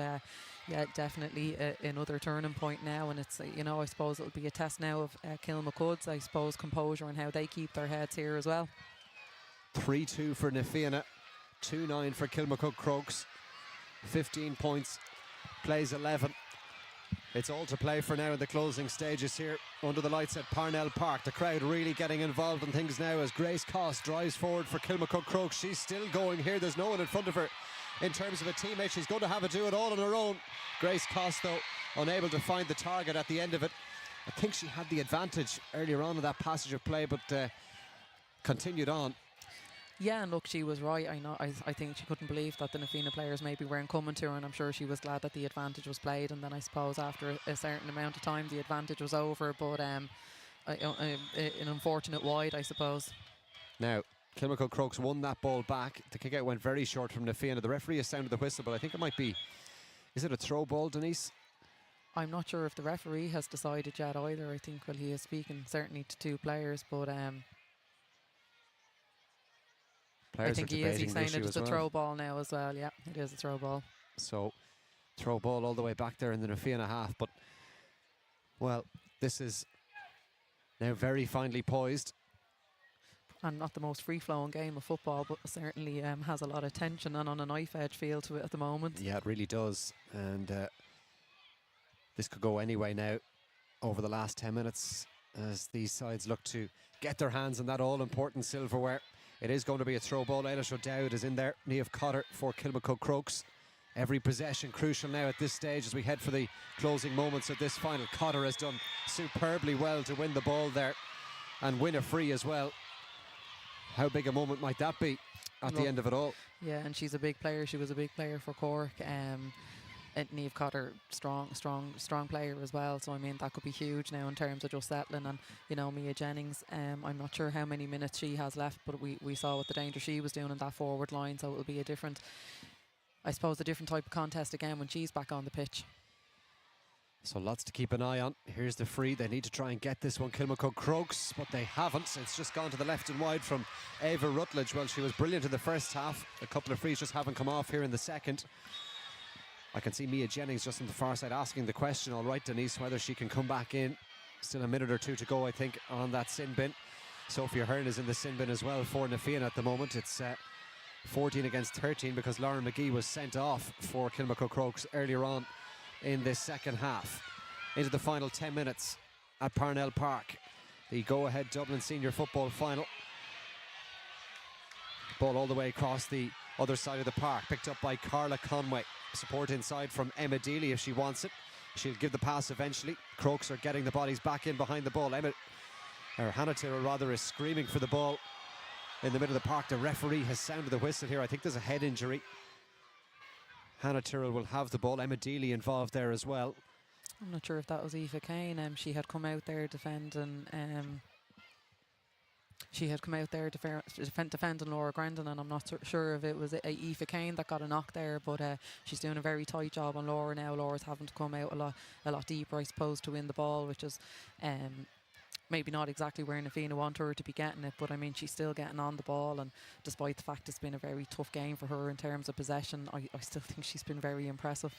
yeah, definitely another turning point now, and it's, you know, I suppose it'll be a test now of Kilmacud's, I suppose, composure and how they keep their heads here as well. 3-2 for Fianna, 2-9 for Kilmacud Crokes. 15 points, plays 11. It's all to play for now in the closing stages here under the lights at Parnell Park. The crowd really getting involved in things now as Grace Cost drives forward for Kilmacud Crokes. She's still going here. There's no one in front of her in terms of a teammate. She's going to have to do it all on her own. Grace Cost, though, unable to find the target at the end of it. I think she had the advantage earlier on in that passage of play, but continued on. Yeah, and look, she was right. I know. I think she couldn't believe that the Fianna players maybe weren't coming to her, and I'm sure she was glad that the advantage was played. And then I suppose after a certain amount of time, the advantage was over. But an unfortunate wide, I suppose. Now, Kilmacud Crokes won that ball back. The kick out went very short from Fianna. The referee has sounded the whistle, but I think it might be. Is it a throw ball, Denise? I'm not sure if the referee has decided yet either. I think he is speaking certainly to two players, but I think he is. He's saying it's a throw ball now as well. Yeah, it is a throw ball. So, throw ball all the way back there in the Fianna half. But, well, this is now very finely poised. And not the most free-flowing game of football, but certainly has a lot of tension and on a knife-edge feel to it at the moment. Yeah, it really does. And this could go anyway now over the last 10 minutes as these sides look to get their hands on that all-important silverware. It is going to be a throw ball. Eilish O'Dowd is in there. Niamh Cotter for Kilmacud Crokes. Every possession crucial now at this stage as we head for the closing moments of this final. Cotter has done superbly well to win the ball there and win a free as well. How big a moment might that be at the end of it all? Yeah, and she's a big player. She was a big player for Cork. Niamh Cotter, strong player as well. So I mean that could be huge now in terms of just settling. And you know, Mia Jennings, I'm not sure how many minutes she has left, but we saw what the danger she was doing in that forward line. So it'll be a different type of contest again when she's back on the pitch. So lots to keep an eye on. Here's the free. They need to try and get this one, Kilmacud Crokes, but they haven't. It's just gone to the left and wide from Ava Rutledge. Well, she was brilliant in the first half. A couple of frees just haven't come off here in the second. I can see Mia Jennings just on the far side asking the question, all right, Denise, whether she can come back in. Still a minute or two to go, I think, on that sin bin. Sophia Hearn is in the sin bin as well for Fianna at the moment. It's 14 against 13 because Lauren McGee was sent off for Kilmacud Crokes earlier on in this second half. Into the final 10 minutes at Parnell Park, the go-ahead Dublin Senior Football Final. Ball all the way across the other side of the park, picked up by Carla Conway. Support inside from Emma Deely if she wants it. She'll give the pass eventually. Crokes are getting the bodies back in behind the ball. Hannah Tyrrell rather is screaming for the ball in the middle of the park. The referee has sounded the whistle here. I think there's a head injury. Hannah Tyrrell will have the ball. Emma Deely involved there as well. I'm not sure if that was Aoife Kane. She had come out there defending. Defending Laura Grandin, and I'm not sure if it was Aoife Kane that got a knock there, but she's doing a very tight job on Laura now. Laura's having to come out a lot deeper, I suppose, to win the ball, which is maybe not exactly where Fianna want her to be getting it, but I mean she's still getting on the ball, and despite the fact it's been a very tough game for her in terms of possession, I still think she's been very impressive.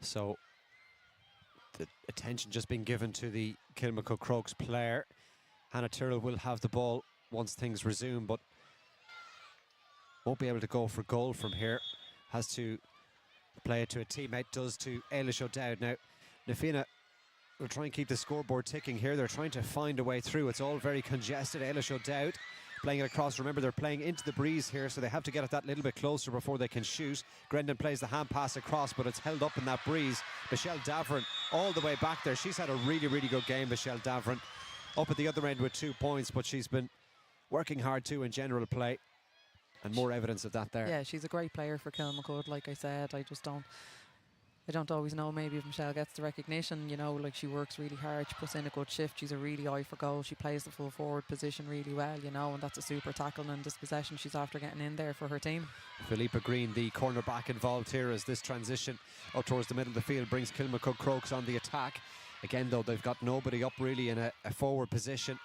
So the attention just being given to the Kilmacud Crokes player. Hannah Tyrrell will have the ball once things resume, but won't be able to go for goal from here. Has to play it to a teammate, does to Eilish O'Dowd. Now, Fianna will try and keep the scoreboard ticking here. They're trying to find a way through. It's all very congested. Eilish O'Dowd playing it across. Remember, they're playing into the breeze here, so they have to get it that little bit closer before they can shoot. Grendon plays the hand pass across, but it's held up in that breeze. Michelle Davern all the way back there. She's had a really, really good game, Michelle Davern. Up at the other end with 2 points, but she's been working hard too in general play, and more evidence of that there. Yeah, she's a great player for Kilmacud. Like I said, I don't always know maybe if Michelle gets the recognition, you know, like she works really hard, she puts in a good shift, she's a really eye for goal, she plays the full forward position really well, you know, and that's a super tackle in this possession she's after getting in there for her team. Philippa Green, the cornerback, involved here as this transition up towards the middle of the field brings Kilmacud Crokes on the attack. Again, though, they've got nobody up really in a forward position,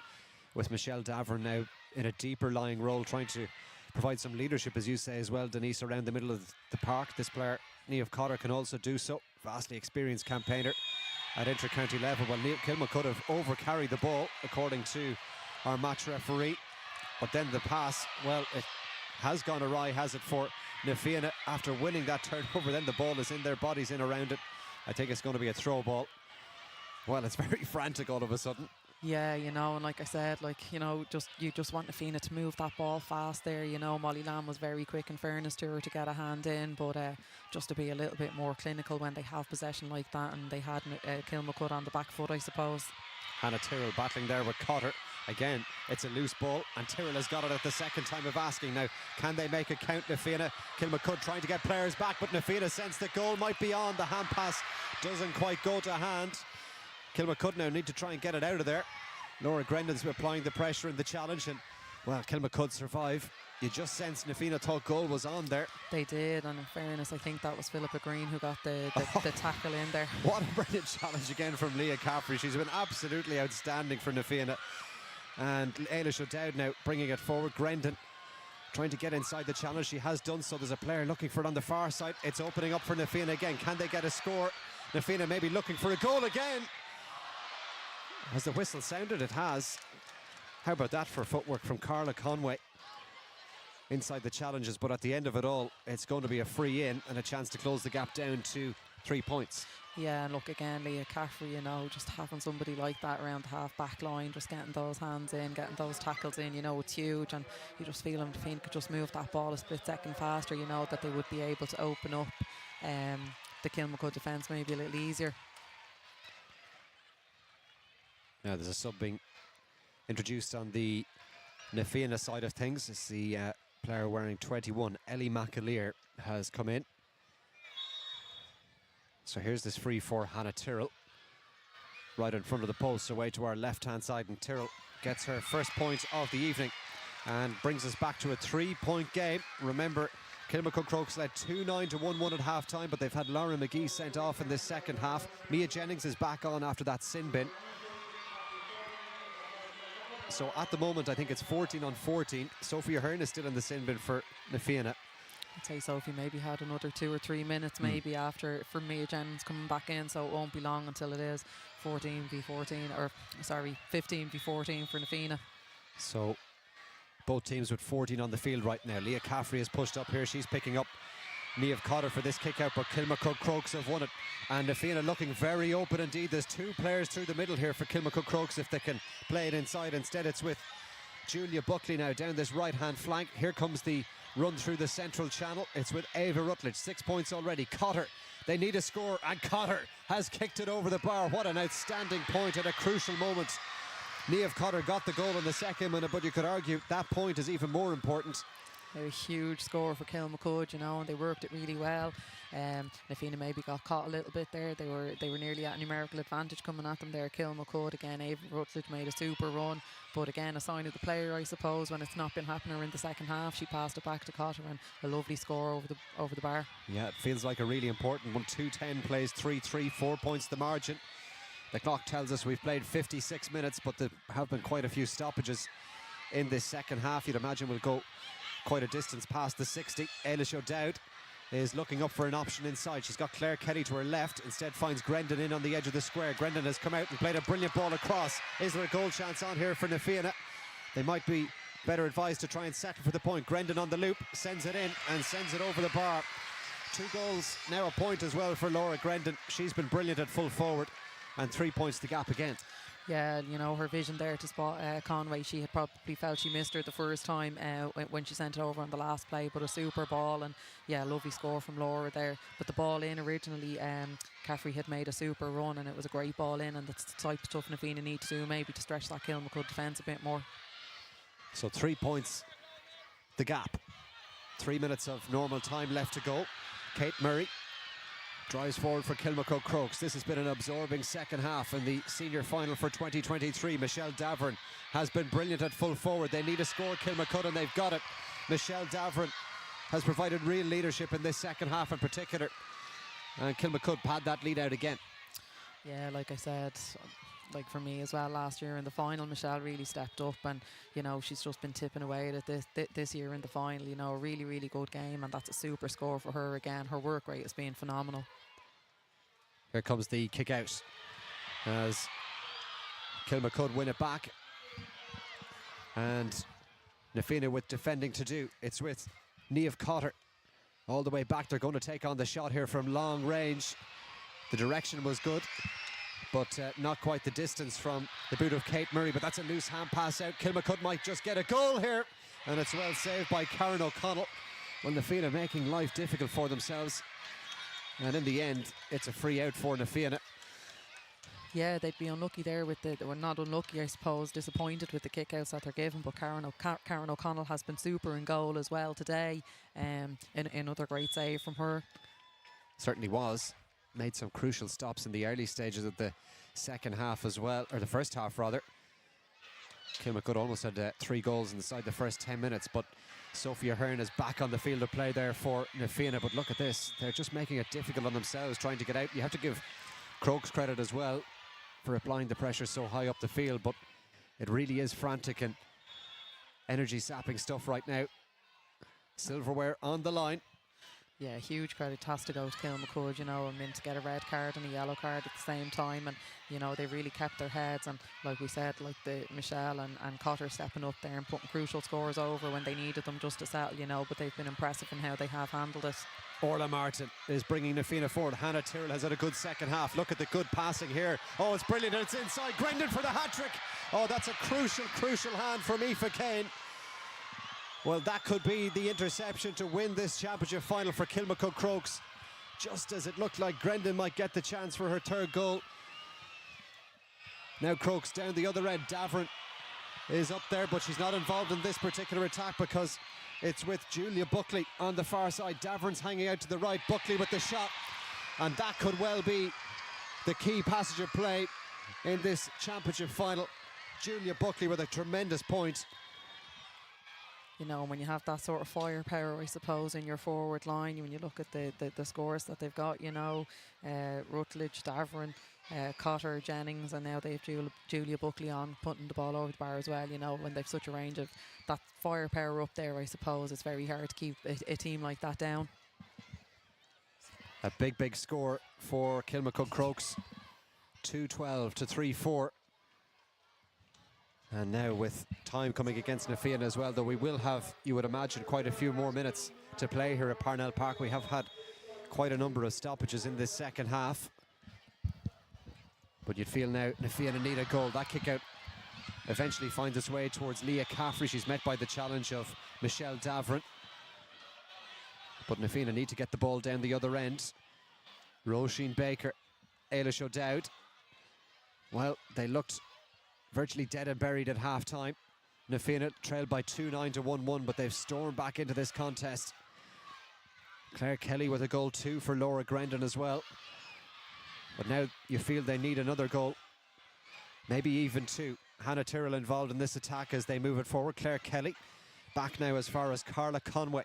with Michelle Davern now in a deeper lying role, trying to provide some leadership, as you say as well, Denise, around the middle of the park. This player, Niamh Cotter, can also do so. Vastly experienced campaigner at inter-county level. Well, Kilmacud have over-carried the ball, according to our match referee. But then the pass, well, it has gone awry, has it, for Fianna after winning that turnover. Then the ball is in their bodies in around it. I think it's going to be a throw ball. Well, it's very frantic all of a sudden. Yeah, you know, and like I said, like, you know, you just want Fianna to move that ball fast there. You know, Molly Lamb was very quick, in fairness to her, to get a hand in, but just to be a little bit more clinical when they have possession like that, and they had Kilmacud on the back foot, I suppose. Hannah Tyrrell battling there with Cotter. Again, it's a loose ball, and Tyrrell has got it at the second time of asking. Now, can they make it count? Fianna, Kilmacud trying to get players back, but Fianna sensed the goal might be on. The hand pass doesn't quite go to hand. Kilmacud now need to try and get it out of there. Laura Grendon's applying the pressure and the challenge, and well, Kilmacud survive. You just sense Fianna thought goal was on there. They did, and in fairness, I think that was Philippa Green who got the tackle in there. What a brilliant challenge again from Leah Caffrey. She's been absolutely outstanding for Fianna. And Ailish O'Dowd now bringing it forward. Grendon trying to get inside the challenge. She has done so. There's a player looking for it on the far side. It's opening up for Fianna again. Can they get a score? Fianna maybe looking for a goal again. Has the whistle sounded? It has. How about that for footwork from Carla Conway inside the challenges? But at the end of it all, it's going to be a free in and a chance to close the gap down to 3 points. Yeah, and look again, Leah Caffrey, you know, just having somebody like that around the half-back line, just getting those hands in, getting those tackles in, you know, it's huge. And you just feel them, Fianna could just move that ball a split second faster, you know, that they would be able to open up the Kilmacud defence maybe a little easier. Now there's a sub being introduced on the Fianna side of things. It's the player wearing 21, Ellie McAleer, has come in. So here's this free for Hannah Tyrrell, right in front of the post, away to our left-hand side, and Tyrrell gets her first point of the evening and brings us back to a 3-point game. Remember, Kilmacud Crokes led 2-9 to 1-1 at half-time, but they've had Lauren McGee sent off in this second half. Mia Jennings is back on after that sin bin. So at the moment, I think it's 14-14. Sophie Ahern is still in the sin bin for Fianna. I'd say Sophie maybe had another 2 or 3 minutes maybe after for Mia Jennings coming back in, so it won't be long until it is 15 v 14 for Fianna. So both teams with 14 on the field right now. Leah Caffrey is pushed up here. She's picking up Niamh Cotter for this kick out, but Kilmacud Crokes have won it. And Fianna looking very open indeed. There's 2 players through the middle here for Kilmacud Crokes if they can play it inside. Instead it's with Julia Buckley now down this right hand flank. Here comes the run through the central channel. It's with Ava Rutledge, 6 points already. Cotter, they need a score, and Cotter has kicked it over the bar. What an outstanding point at a crucial moment. Niamh Cotter got the goal in the second minute, but you could argue that point is even more important. A huge score for Kilmacud, you know, and they worked it really well. Fianna maybe got caught a little bit there. They were nearly at a numerical advantage coming at them there. Kilmacud again, Ava Rutledge made a super run, but again a sign of the player, I suppose, when it's not been happening in the second half. She passed it back to Cotter and a lovely score over the bar. Yeah, it feels like a really important one. 2-10 plays 3-3, 4 points the margin. The clock tells us we've played 56 minutes, but there have been quite a few stoppages in this second half. You'd imagine we'll go quite a distance past the 60. Ailish O'Dowd is looking up for an option inside. She's got Claire Kelly to her left, instead finds Grendon in on the edge of the square. Grendon has come out and played a brilliant ball across. Is there a goal chance on here for Fianna? They might be better advised to try and settle for the point. Grendon on the loop, sends it in and sends it over the bar. 2 goals, now a point as well for Laura Grendon. She's been brilliant at full forward, and 3 points the gap again. Yeah, you know, her vision there to spot Conway, she had probably felt she missed her the first time when she sent it over on the last play, but a super ball, and yeah, lovely score from Laura there. But the ball in originally, Caffrey had made a super run, and it was a great ball in, and that's the type of stuff Fianna need to do maybe to stretch that Kilmacud defence a bit more. So 3 points the gap. 3 minutes of normal time left to go. Kate Murray drives forward for Kilmacud Crokes. This has been an absorbing second half in the senior final for 2023. Michelle Davern has been brilliant at full forward. They need a score, Kilmacud, and they've got it. Michelle Davern has provided real leadership in this second half in particular. And Kilmacud had that lead out again. Yeah, like I said, like for me as well, last year in the final, Michelle really stepped up, and you know, she's just been tipping away at it this year in the final. You know, a really, really good game, and that's a super score for her again. Her work rate has been phenomenal. Here comes the kick out as Kilmacud win it back, and Fianna with defending to do. It's with Niamh Cotter all the way back. They're going to take on the shot here from long range. The direction was good, but not quite the distance from the boot of Kate Murray. But that's a loose hand pass out. Kilmacud might just get a goal here, and it's well saved by Karen O'Connell. Well, Fianna making life difficult for themselves, and in the end it's a free out for Fianna. Yeah, they'd be unlucky there with they were not unlucky, I suppose, disappointed with the kickouts that they're given. But Karen O'Connell has been super in goal as well today. In another great save from her. Certainly was. Made some crucial stops in the early stages of the second half as well, or the first half rather. Kilmacud almost had 3 goals inside the first 10 minutes, but Sophia Hearn is back on the field of play there for Na Fianna. But look at this, they're just making it difficult on themselves trying to get out. You have to give Crokes credit as well for applying the pressure so high up the field, but it really is frantic and energy sapping stuff right now. Silverware on the line. Yeah, huge credit has to go to Kilmacud, you know, I mean, to get a red card and a yellow card at the same time, and you know, they really kept their heads, and like we said, like the Michelle and Cotter stepping up there and putting crucial scores over when they needed them just to settle, you know, but they've been impressive in how they have handled it. Orla Martin is bringing Na Fianna forward. Hannah Tyrrell has had a good second half. Look at the good passing here. Oh, it's brilliant, and it's inside. Brendan for the hat-trick. Oh, that's a crucial hand from Aoife Kane. Well, that could be the interception to win this championship final for Kilmacud Crokes. Just as it looked like Brendan might get the chance for her 3rd goal. Now Crokes down the other end. Davern is up there, but she's not involved in this particular attack because it's with Julia Buckley on the far side. Davern's hanging out to the right. Buckley with the shot. And that could well be the key passage of play in this championship final. Julia Buckley with a tremendous point. You know, when you have that sort of firepower, I suppose, in your forward line, when you look at the scores that they've got, you know, Rutledge, Davern, Cotter, Jennings, and now they've Julia Buckley on, putting the ball over the bar as well, you know, when they've such a range of that firepower up there, I suppose it's very hard to keep a team like that down. A big score for Kilmacud Crokes, 2-12 to 3-4. And now with time coming against Na Fianna as well, though we will have, you would imagine, quite a few more minutes to play here at Parnell Park. We have had quite a number of stoppages in this second half. But you'd feel now Na Fianna need a goal. That kick out eventually finds its way towards Leah Caffrey. She's met by the challenge of Michelle Davern. But Na Fianna need to get the ball down the other end. Roisin Baker, Ailish O'Dowd. Well, they looked virtually dead and buried at half-time. Na Fianna trailed by 2-9 to 1-1, but they've stormed back into this contest. Claire Kelly with a goal too for Laura Grendon as well. But now you feel they need another goal, maybe even 2. Hannah Tyrrell involved in this attack as they move it forward. Claire Kelly back now as far as Carla Conway,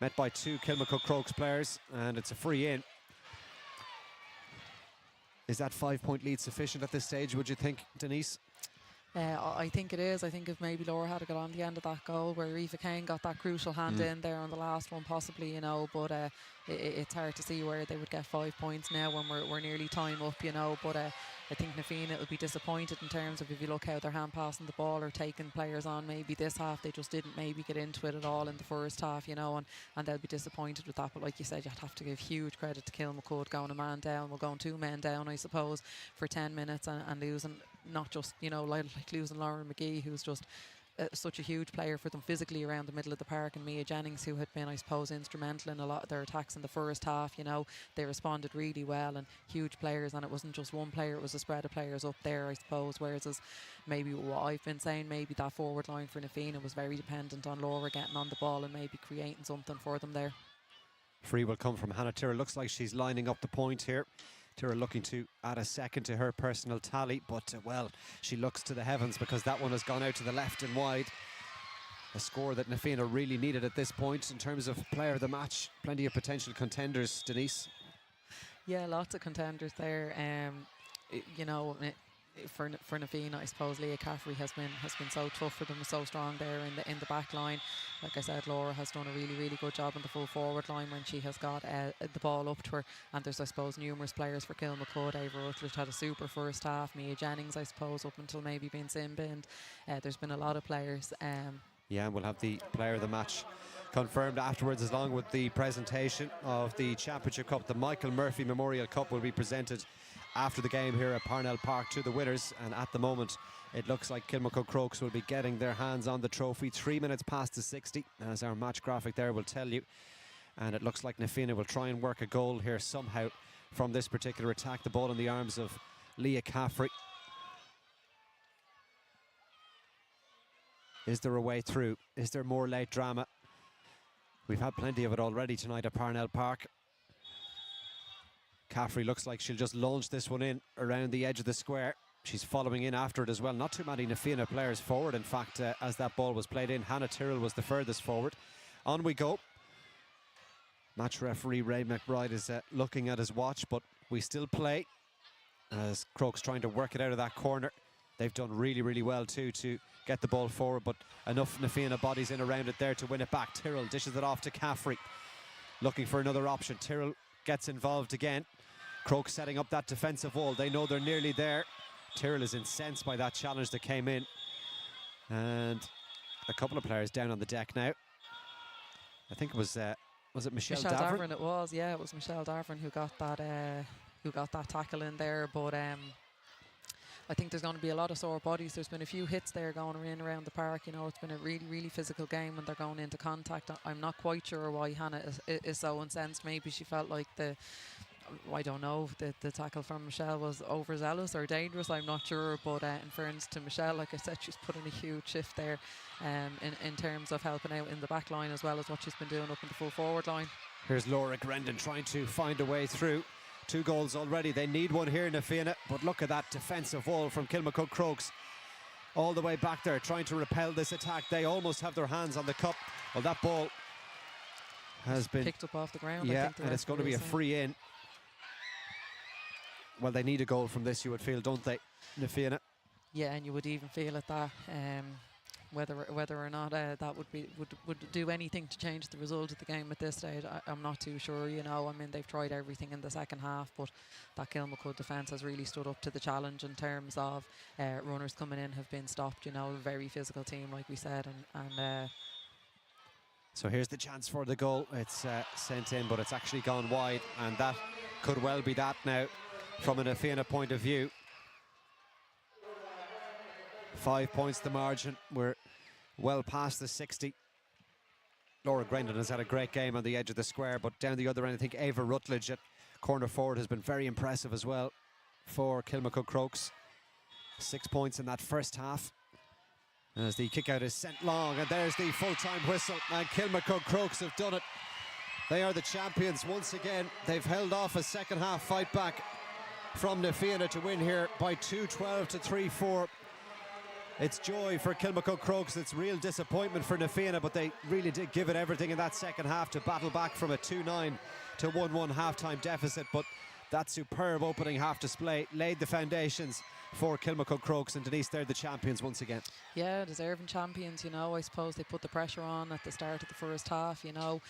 met by 2 Kilmacud Crokes players, and it's a free in. Is that 5-point lead sufficient at this stage, would you think, Denise? I think it is. I think if maybe Laura had got on the end of that goal where Aoife Kane got that crucial hand in there on the last one, possibly, you know, but it's hard to see where they would get 5 points now when we're nearly time up, you know, but I think Na Fianna will be disappointed in terms of if you look how they're hand passing the ball or taking players on. Maybe this half they just didn't maybe get into it at all in the first half, you know, and they'll be disappointed with that. But like you said, you'd have to give huge credit to Kilmacud going a man down. We're going 2 men down, I suppose, for 10 minutes and losing, not just, you know, like losing Lauren McGee, who's just such a huge player for them physically around the middle of the park, and Mia Jennings, who had been, I suppose, instrumental in a lot of their attacks in the first half. You know, they responded really well, and huge players, and it wasn't just one player, it was a spread of players up there, I suppose, whereas as maybe what I've been saying, maybe that forward line for Na Fianna was very dependent on Laura getting on the ball and maybe creating something for them there. Free will come from Hannah Tyrrell. Looks like she's lining up the point here. Tyrrell looking to add a second to her personal tally, but well, she looks to the heavens because that one has gone out to the left and wide. A score that Na Fianna really needed at this point in terms of player of the match. Plenty of potential contenders, Denise. Yeah, lots of contenders there. You know, for Na Fianna, I suppose Leah Caffrey has been so tough for them, so strong there in the back line. Like I said, Laura has done a really good job on the full forward line when she has got the ball up to her. And there's, I suppose, numerous players for Kilmacud. Ava Rutledge had a super first half. Mia Jennings, I suppose, up until maybe being sin-binned. There's been a lot of players. Yeah, and we'll have the player of the match confirmed afterwards, along with the presentation of the Championship Cup. The Michael Murphy Memorial Cup will be presented after the game here at Parnell Park to the winners, and at the moment it looks like Kilmacud Crokes will be getting their hands on the trophy. 3 minutes past the 60, as our match graphic there will tell you, and it looks like Na Fianna will try and work a goal here somehow from this particular attack. The ball in the arms of Leah Caffrey. Is there a way through? Is there more late drama? We've had plenty of it already tonight at Parnell Park. Caffrey looks like she'll just launch this one in around the edge of the square. She's following in after it as well. Not too many Na Fianna players forward. In fact, as that ball was played in, Hannah Tyrrell was the furthest forward. On we go. Match referee Ray McBride is looking at his watch, but we still play as Crokes trying to work it out of that corner. They've done really, really well too to get the ball forward, but enough Na Fianna bodies in around it there to win it back. Tyrrell dishes it off to Caffrey, looking for another option. Tyrrell gets involved again. Crokes setting up that defensive wall. They know they're nearly there. Tyrrell is incensed by that challenge that came in. And a couple of players down on the deck now. I think it was it Michelle Davern? It was, yeah, it was Michelle Davern who got that tackle in there. But I think there's going to be a lot of sore bodies. There's been a few hits there going in around the park. You know, it's been a really, really physical game when they're going into contact. I'm not quite sure why Hannah is so incensed. Maybe she felt like I don't know, the tackle from Michelle was overzealous or dangerous, I'm not sure, but in fairness to Michelle, like I said, she's put in a huge shift there in terms of helping out in the back line as well as what she's been doing up in the full forward line. Here's Laura Grendon trying to find a way through. 2 goals already, they need one here in Na Fianna, but look at that defensive wall from Kilmacud Crokes. All the way back there, trying to repel this attack. They almost have their hands on the cup. Well, that ball has been picked up off the ground. Yeah, and it's going to be a free in. Well, they need a goal from this, you would feel, don't they, Na Fianna? Yeah, and you would even feel at that. Whether or not that would do anything to change the result of the game at this stage, I'm not too sure. You know, I mean, they've tried everything in the second half, but that Kilmacud defence has really stood up to the challenge in terms of runners coming in have been stopped. You know, a very physical team, like we said, and so here's the chance for the goal. It's sent in, but it's actually gone wide, and that could well be that now from a Na Fianna point of view. 5 points the margin. We're well past the 60. Laura Grendon has had a great game on the edge of the square, but down the other end, I think Ava Rutledge at corner forward has been very impressive as well for Kilmacud Crokes. 6 points in that first half. As the kick out is sent long, and there's the full-time whistle, and Kilmacud Crokes have done it. They are the champions once again. They've held off a second half fight back from Na Fianna to win here by 2-12 to 3-4. It's joy for Kilmacud Crokes. It's real disappointment for Na Fianna, but they really did give it everything in that second half to battle back from a 2-9 to 1-1 half-time deficit. But that superb opening half display laid the foundations for Kilmacud Crokes, and Denise, they're the champions once again. Yeah, deserving champions. You know, I suppose they put the pressure on at the start of the first half. You know,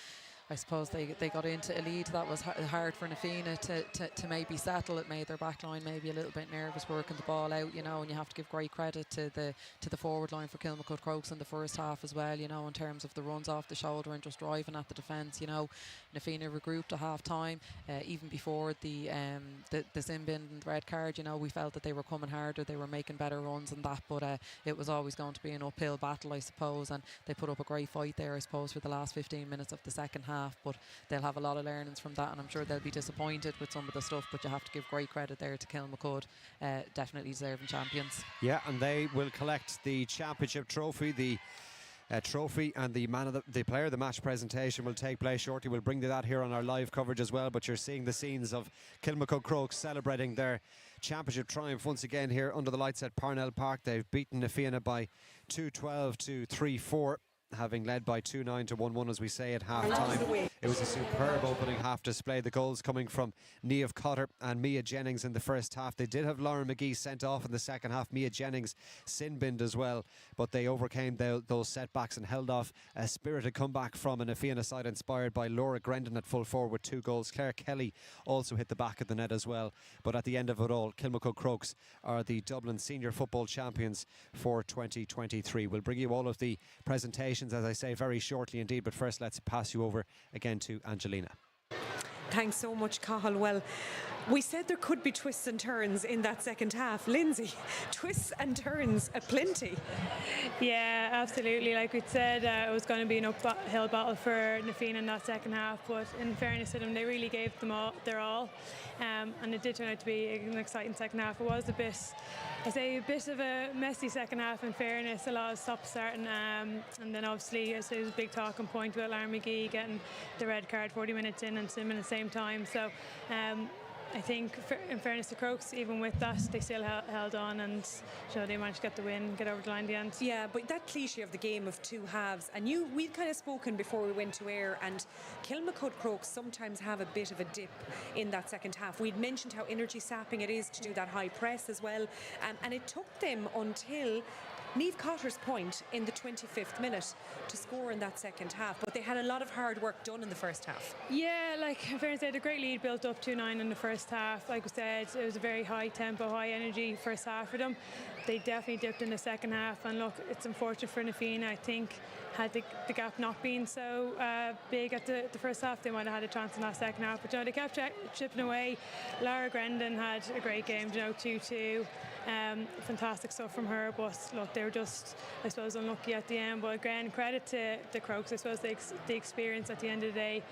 I suppose they got into a lead that was hard for Na Fianna to maybe settle. It made their back line maybe a little bit nervous working the ball out, you know, and you have to give great credit to the forward line for Kilmacud Crokes in the first half as well, you know, in terms of the runs off the shoulder and just driving at the defence. You know, Na Fianna regrouped at half time, even before the sin bin and the red card. You know, we felt that they were coming harder, they were making better runs and that, but it was always going to be an uphill battle, I suppose, and they put up a great fight there, I suppose, for the last 15 minutes of the second half. But they'll have a lot of learnings from that, and I'm sure they'll be disappointed with some of the stuff, but you have to give great credit there to Kilmacud. Definitely deserving champions. Yeah, and they will collect the championship trophy. The trophy and the player of the match presentation will take place shortly. We'll bring you that here on our live coverage as well, but you're seeing the scenes of Kilmacud Crokes celebrating their championship triumph once again here under the lights at Parnell Park. They've beaten Na Fianna by 2-12 to 3-4. Having led by 2-9 to 1-1, as we say, at half-time. It was a superb opening half display. The goals coming from Niamh Cotter and Mia Jennings in the first half. They did have Lauren McGee sent off in the second half. Mia Jennings sin-binned as well, but they overcame those setbacks and held off a spirited comeback from a Na Fianna side inspired by Laura Grendon at full forward with 2 goals. Claire Kelly also hit the back of the net as well. But at the end of it all, Kilmacud Crokes are the Dublin Senior Football Champions for 2023. We'll bring you all of the presentations, as I say, very shortly indeed, but first let's pass you over again to Angelina. Thanks so much, Cathal. Well, We said there could be twists and turns in that second half. Lindsay, twists and turns aplenty. Yeah, absolutely. Like we said, it was going to be an uphill battle for Na Fianna in that second half, but in fairness to them, they really gave them their all. And it did turn out to be an exciting second half. It was a bit of a messy second half, in fairness, a lot of stop-starting, and then obviously it was a big talking point with Lauren McGee getting the red card 40 minutes in and Sim at the same time. So I think, in fairness to Crokes, even with that, they still held on, and they managed to get the win, get over the line in the end. Yeah, but that cliche of the game of two halves, and we'd kind of spoken before we went to air, and Kilmacud Crokes sometimes have a bit of a dip in that second half. We'd mentioned how energy sapping it is to do that high press as well, and it took them until Niamh Cotter's point in the 25th minute to score in that second half, but they had a lot of hard work done in the first half. Yeah, like in fairness, they had a great lead built up 2-9 in the first half. Like we said, it was a very high tempo, high energy first half for them. They definitely dipped in the second half, and look, it's unfortunate for Na Fianna. I think had the gap not been so big at the first half, they might have had a chance in that second half. But they kept chipping away. Laura Grendon had a great game, 2-2. Fantastic stuff from her, but look, they were just, I suppose, unlucky at the end. But again, credit to the Crokes. I suppose the experience at the end of the day,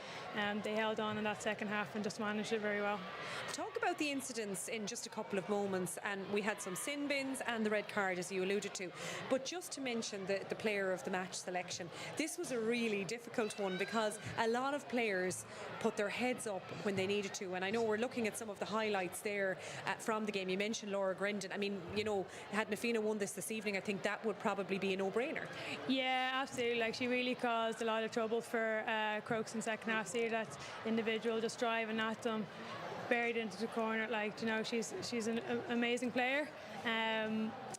they held on in that second half and just managed it very well. Talk about the incidents in just a couple of moments, and we had some sin bins and the red card, as you alluded to. But just to mention the player of the match selection, this was a really difficult one because a lot of players put their heads up when they needed to, and I know we're looking at some of the highlights there from the game. You mentioned Laura Grendon. I mean, had Na Fianna won this evening, I think that would probably be a no-brainer. Yeah, absolutely. Like, she really caused a lot of trouble for Crokes in second half. See that individual just driving at them, buried into the corner. Like, she's an amazing player.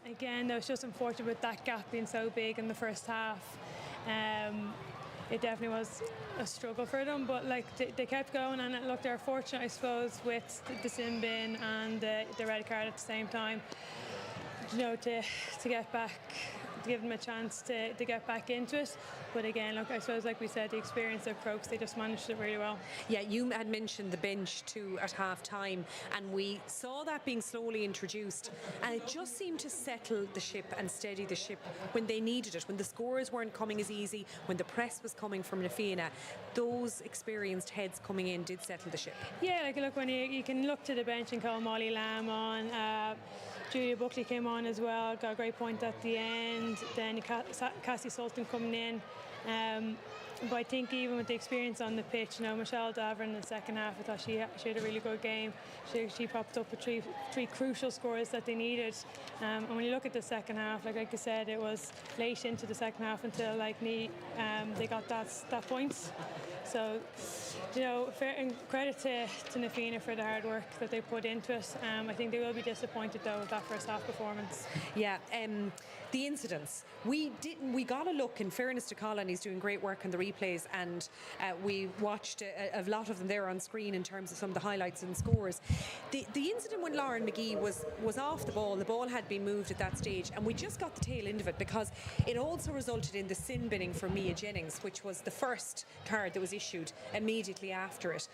Again, though, it's just unfortunate with that gap being so big in the first half. It definitely was a struggle for them, but like they kept going, and look, they're fortunate, I suppose, with the sin bin and the red card at the same time, to get back, to give them a chance to get back into it. But again, look, I suppose, like we said, the experience of Crokes, they just managed it really well. Yeah, you had mentioned the bench too at half time, and we saw that being slowly introduced, and it just seemed to settle the ship and steady the ship when they needed it, when the scores weren't coming as easy, when the press was coming from Na Fianna. Those experienced heads coming in did settle the ship. Yeah, like, look, when you can look to the bench and call Molly Lamb on, Julia Buckley came on as well, got a great point at the end. Then Cassie Sultan coming in. But I think even with the experience on the pitch, Michelle Davern in the second half, I thought she had a really good game. She popped up with three crucial scores that they needed. And when you look at the second half, like I said, it was late into the second half until they got that point. So, fair credit to Na Fianna for the hard work that they put into it. I think they will be disappointed though with that first half performance. Yeah, the incidents. We got a look, in fairness to Colin, he's doing great work on the replays, and we watched a lot of them there on screen in terms of some of the highlights and scores. The incident when Lauren McGee was off the ball had been moved at that stage, and we just got the tail end of it because it also resulted in the sin binning for Mia Jennings, which was the first card that was issued immediately after it.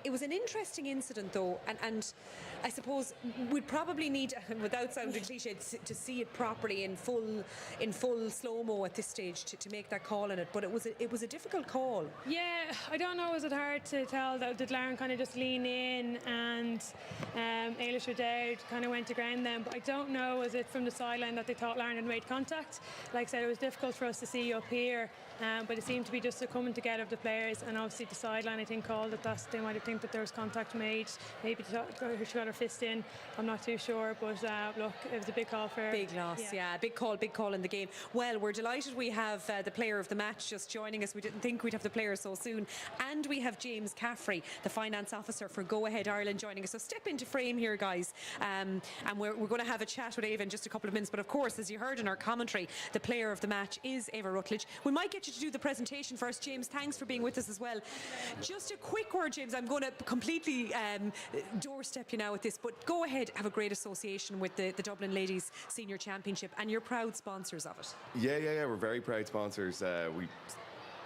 It was an interesting incident though, and I suppose we'd probably need, without sounding cliched, to see it properly in full slow-mo at this stage to make that call in it, but it was a difficult call. Yeah, I don't know, was it hard to tell that? Did Lauren kind of just lean in and Ailish O'Dowd kind of went to ground then? But I don't know, was it from the sideline that they thought Lauren had made contact? Like I said, it was difficult for us to see up here, but it seemed to be just a coming together of the players, and obviously the sideline, I think, called it. They might have think that there was contact made, maybe she got her fist in, I'm not too sure, but look, it was a big call for her. Big loss, yeah, big call in the game. Well, we're delighted we have the player of the match just joining us. We didn't think we'd have the player so soon, and we have James Caffrey, the finance officer for Go Ahead Ireland, joining us. So step into frame here, guys, and we're going to have a chat with Ava in just a couple of minutes, but of course, as you heard in our commentary, the player of the match is Ava Rutledge. We might get you to do the presentation first. James, thanks for being with us as well. Just a quick word, James, I'm going to completely doorstep you now with this, but Go Ahead have a great association with the Dublin Ladies Senior Championship, and you're proud sponsors of it. Yeah, we're very proud sponsors. We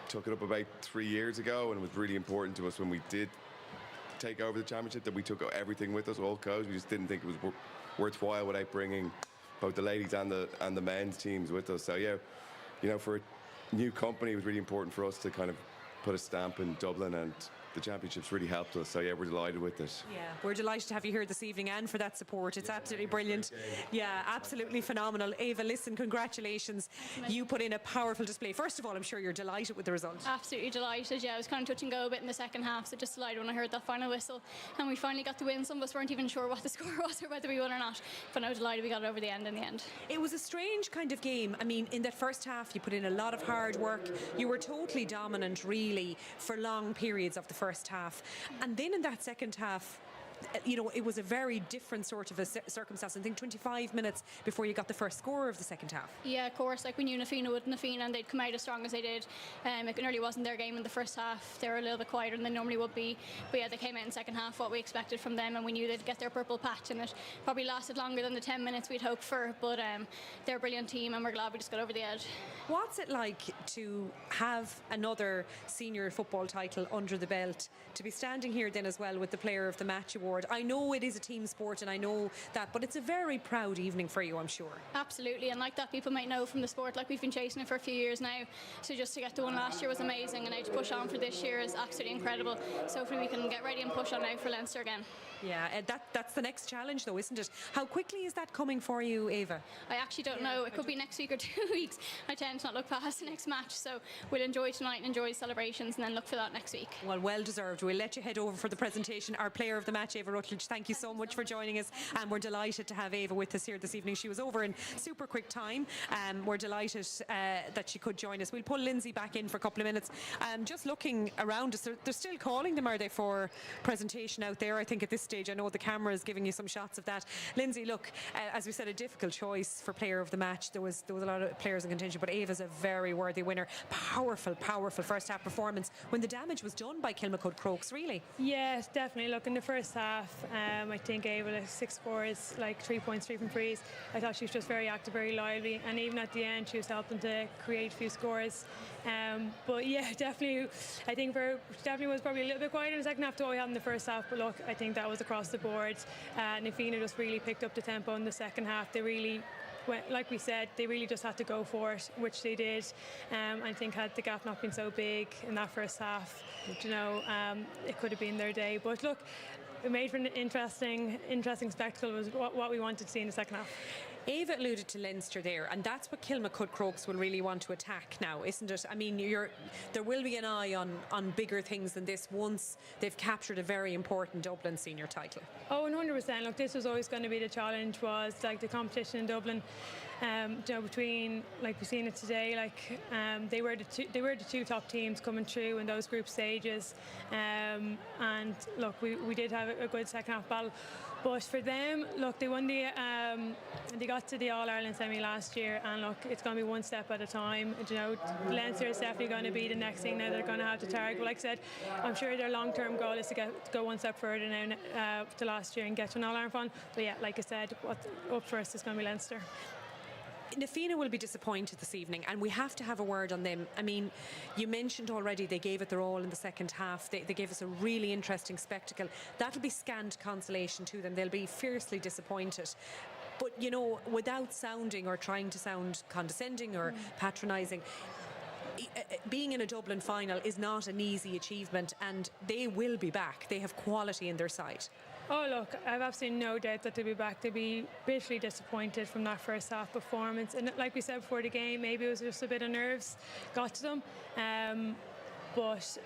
took it up about 3 years ago, and it was really important to us when we did take over the championship, that we took everything with us, all codes. We just didn't think it was worthwhile without bringing both the ladies and the men's teams with us. So yeah, for a new company, it was really important for us to kind of put a stamp in Dublin, and the championship's really helped us. So yeah, we're delighted with it. Yeah, we're delighted to have you here this evening and for that support. It's absolutely brilliant. Yeah, absolutely phenomenal. Ava, listen, congratulations. You put in a powerful display. First of all, I'm sure you're delighted with the result. Absolutely delighted. Yeah, I was kind of touch and go a bit in the second half, so just delighted when I heard that final whistle and we finally got the win. Some of us weren't even sure what the score was or whether we won or not, but I was delighted we got it over the end in the end. It was a strange kind of game. I mean, in that first half, you put in a lot of hard work. You were totally dominant, really, for long periods of the first half. And then in that second half, it was a very different sort of a circumstance. I think 25 minutes before you got the first score of the second half. Yeah, of course. Like we knew Fianna would Fianna, and they'd come out as strong as they did. It nearly wasn't their game in the first half. They were a little bit quieter than they normally would be. But yeah, they came out in the second half what we expected from them, and we knew they'd get their purple patch, and it probably lasted longer than the 10 minutes we'd hoped for. But they're a brilliant team, and we're glad we just got over the edge. What's it like to have another senior football title under the belt, to be standing here then as well with the Player of the Match award? I know it is a team sport, and I know that, but it's a very proud evening for you, I'm sure. Absolutely, and like that, people might know from the sport, like we've been chasing it for a few years now, so just to get the one last year was amazing, and now to push on for this year is absolutely incredible. So hopefully we can get ready and push on now for Leinster again. Yeah, that's the next challenge though, isn't it? How quickly is that coming for you, Ava? I actually don't know. It could be next week or 2 weeks. I tend to not look past the next match, so we'll enjoy tonight and enjoy the celebrations and then look for that next week. Well deserved. We'll let you head over for the presentation. Our Player of the Match, Ava Rutledge, thank you so much for joining us, and we're delighted to have Ava with us here this evening. She was over in super quick time. We're delighted that she could join us. We'll pull Lindsay back in for a couple of minutes. Just looking around us, they're still calling them, are they, for presentation out there? I think at this stage, I know the camera is giving you some shots of that. Lindsay, look, as we said, a difficult choice for Player of the Match. There was a lot of players in contention, but Ava's a very worthy winner. Powerful first half performance when the damage was done by Kilmacud Crokes, really. Yes, definitely. Look, in the first half, I think Ava, like 6 scores, like 3 points, 3 from frees. I thought she was just very active, very lively, and even at the end, she was helping to create a few scores. But yeah, definitely, I think definitely was probably a little bit quieter in the second half to what we had in the first half. But look, I think that was across the board. Fianna just really picked up the tempo in the second half. They really, like we said, they really just had to go for it, which they did. I think had the gap not been so big in that first half, it could have been their day. But look, it made for an interesting spectacle. Was what we wanted to see in the second half. Ava alluded to Leinster there, and that's what Kilmacud Crokes will really want to attack now, isn't it? I mean, there will be an eye on bigger things than this once they've captured a very important Dublin senior title. Oh, 100%. Look, this was always going to be the challenge, was like the competition in Dublin. Between, like we've seen it today, like they were the two top teams coming through in those group stages, and look, we did have a good second half battle. But for them, look, they won they got to the All-Ireland semi last year, and look, it's going to be one step at a time. Leinster is definitely going to be the next thing now they're going to have to target. But like I said, I'm sure their long-term goal is to go one step further now to last year and get to an All-Ireland final. But yeah, like I said, what's up first is going to be Leinster. Fianna will be disappointed this evening, and we have to have a word on them. I mean, you mentioned already they gave it their all in the second half. They gave us a really interesting spectacle. That'll be scant consolation to them. They'll be fiercely disappointed. But, without sounding or trying to sound condescending or patronising, being in a Dublin final is not an easy achievement, and they will be back. They have quality in their side. Oh look, I've absolutely no doubt that they'll be back. They'll be bitterly disappointed from that first half performance, and like we said before the game, maybe it was just a bit of nerves got to them. But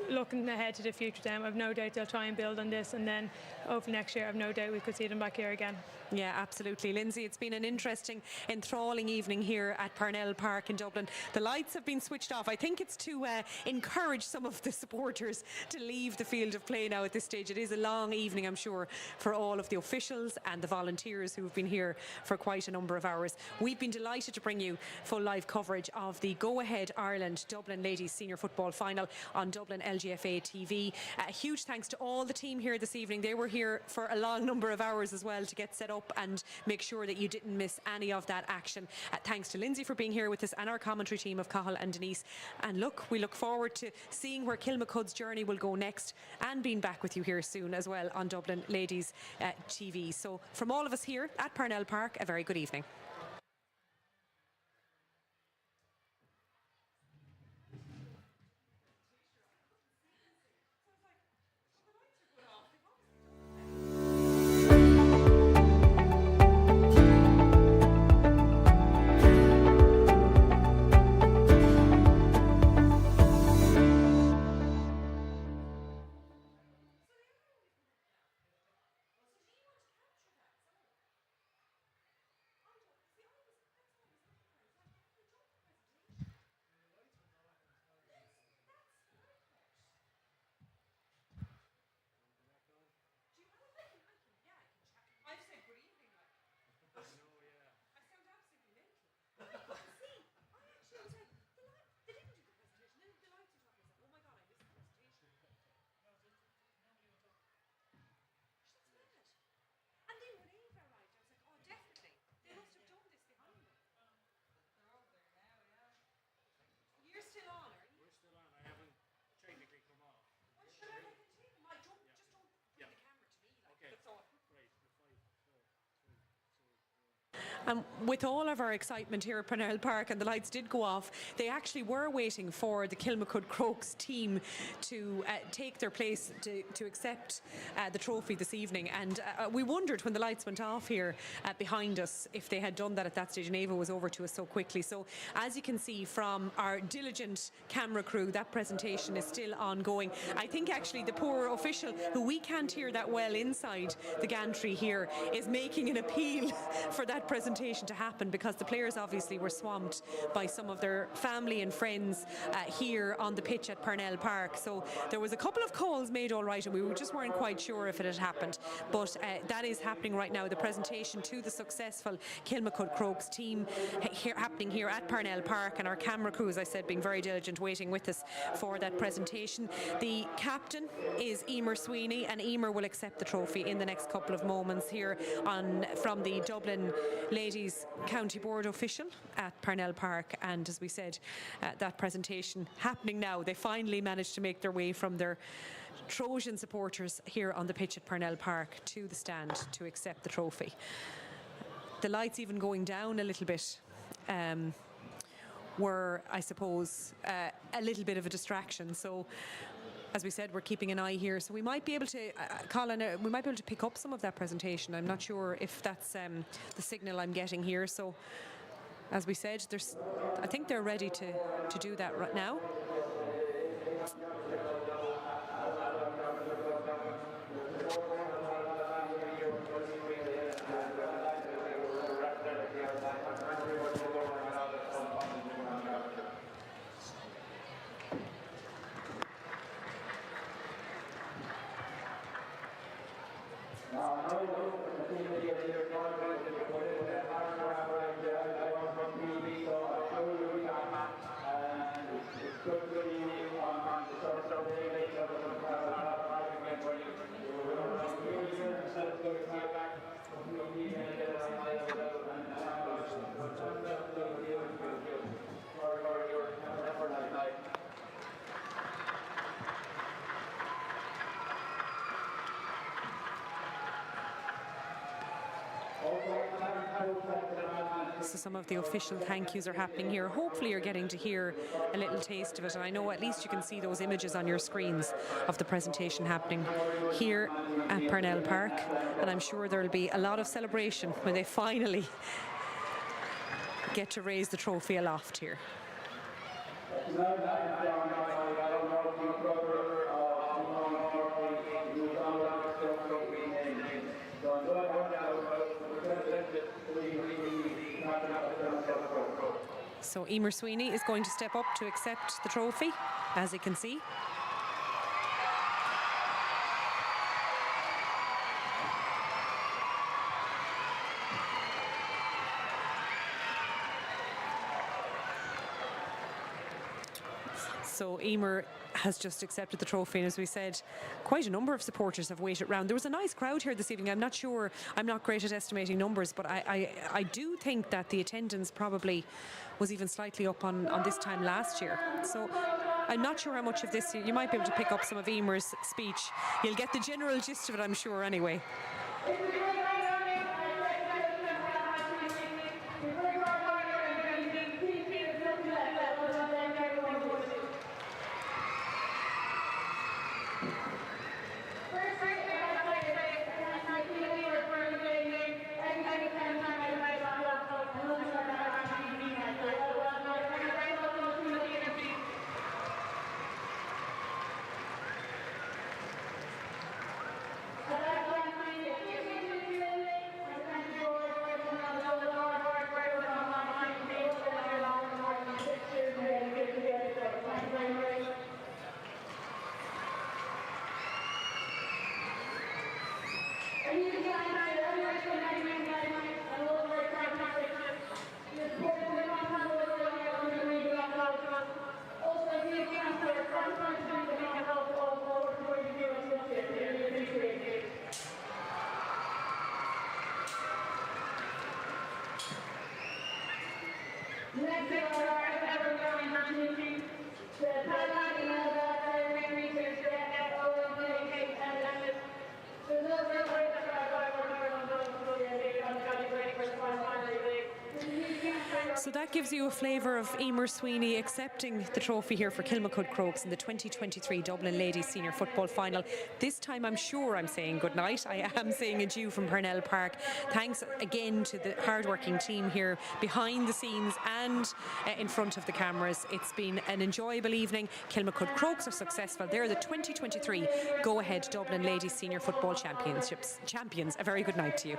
looking ahead to the future, then I've no doubt they'll try and build on this, and then over next year I've no doubt we could see them back here again. Yeah, absolutely. Lindsay, it's been an interesting, enthralling evening here at Parnell Park in Dublin. The lights have been switched off. I think it's to encourage some of the supporters to leave the field of play now at this stage. It is a long evening, I'm sure, for all of the officials and the volunteers who have been here for quite a number of hours. We've been delighted to bring you full live coverage of the Go Ahead Ireland Dublin Ladies Senior Football Final on Dublin LGFA TV. A huge thanks to all the team here this evening. They were here for a long number of hours as well to get set up up and make sure that you didn't miss any of that action. Thanks to Lindsay for being here with us and our commentary team of Cathal and Denise. And look, we look forward to seeing where Kilmacud's journey will go next and being back with you here soon as well on Dublin Ladies TV. So from all of us here at Parnell Park, a very good evening. And with all of our excitement here at Parnell Park, and the lights did go off, they actually were waiting for the Kilmacud Crokes team to take their place to accept the trophy this evening. And we wondered when the lights went off here behind us if they had done that at that stage, and Ava was over to us so quickly. So as you can see from our diligent camera crew, that presentation is still ongoing. I think actually the poor official, who we can't hear that well inside the gantry here, is making an appeal for that presentation to happen, because the players obviously were swamped by some of their family and friends here on the pitch at Parnell Park. So there was a couple of calls made all right, and we just weren't quite sure if it had happened, but that is happening right now. The presentation to the successful Kilmacud Crokes team happening here at Parnell Park, and our camera crew, as I said, being very diligent, waiting with us for that presentation. The captain is Emer Sweeney, and Emer will accept the trophy in the next couple of moments here from the Dublin Ladies County Board official at Parnell Park. And as we said, that presentation happening now. They finally managed to make their way from their Trojan supporters here on the pitch at Parnell Park to the stand to accept the trophy. The lights even going down a little bit were, I suppose, a little bit of a distraction. So as we said, we're keeping an eye here, so we might be able to, Colin, we might be able to pick up some of that presentation. I'm not sure if that's the signal I'm getting here. So, as we said, I think they're ready to do that right now. So some of the official thank yous are happening here. Hopefully you're getting to hear a little taste of it, and I know at least you can see those images on your screens of the presentation happening here at Parnell Park, and I'm sure there'll be a lot of celebration when they finally get to raise the trophy aloft here. So Emer Sweeney is going to step up to accept the trophy, as you can see. So Emer has just accepted the trophy, and as we said, quite a number of supporters have waited round. There was a nice crowd here this evening. I'm not sure, I'm not great at estimating numbers, but I do think that the attendance probably was even slightly up on this time last year. So I'm not sure how much of this, you might be able to pick up some of Emer's speech. You'll get the general gist of it, I'm sure, anyway. So that gives you a flavour of Emer Sweeney accepting the trophy here for Kilmacud Crokes in the 2023 Dublin Ladies Senior Football Final. This time I'm sure I'm saying goodnight. I am saying adieu from Parnell Park. Thanks again to the hard-working team here behind the scenes and in front of the cameras. It's been an enjoyable evening. Kilmacud Crokes are successful. They're the 2023 Go Ahead Dublin Ladies Senior Football Champions. A very good night to you.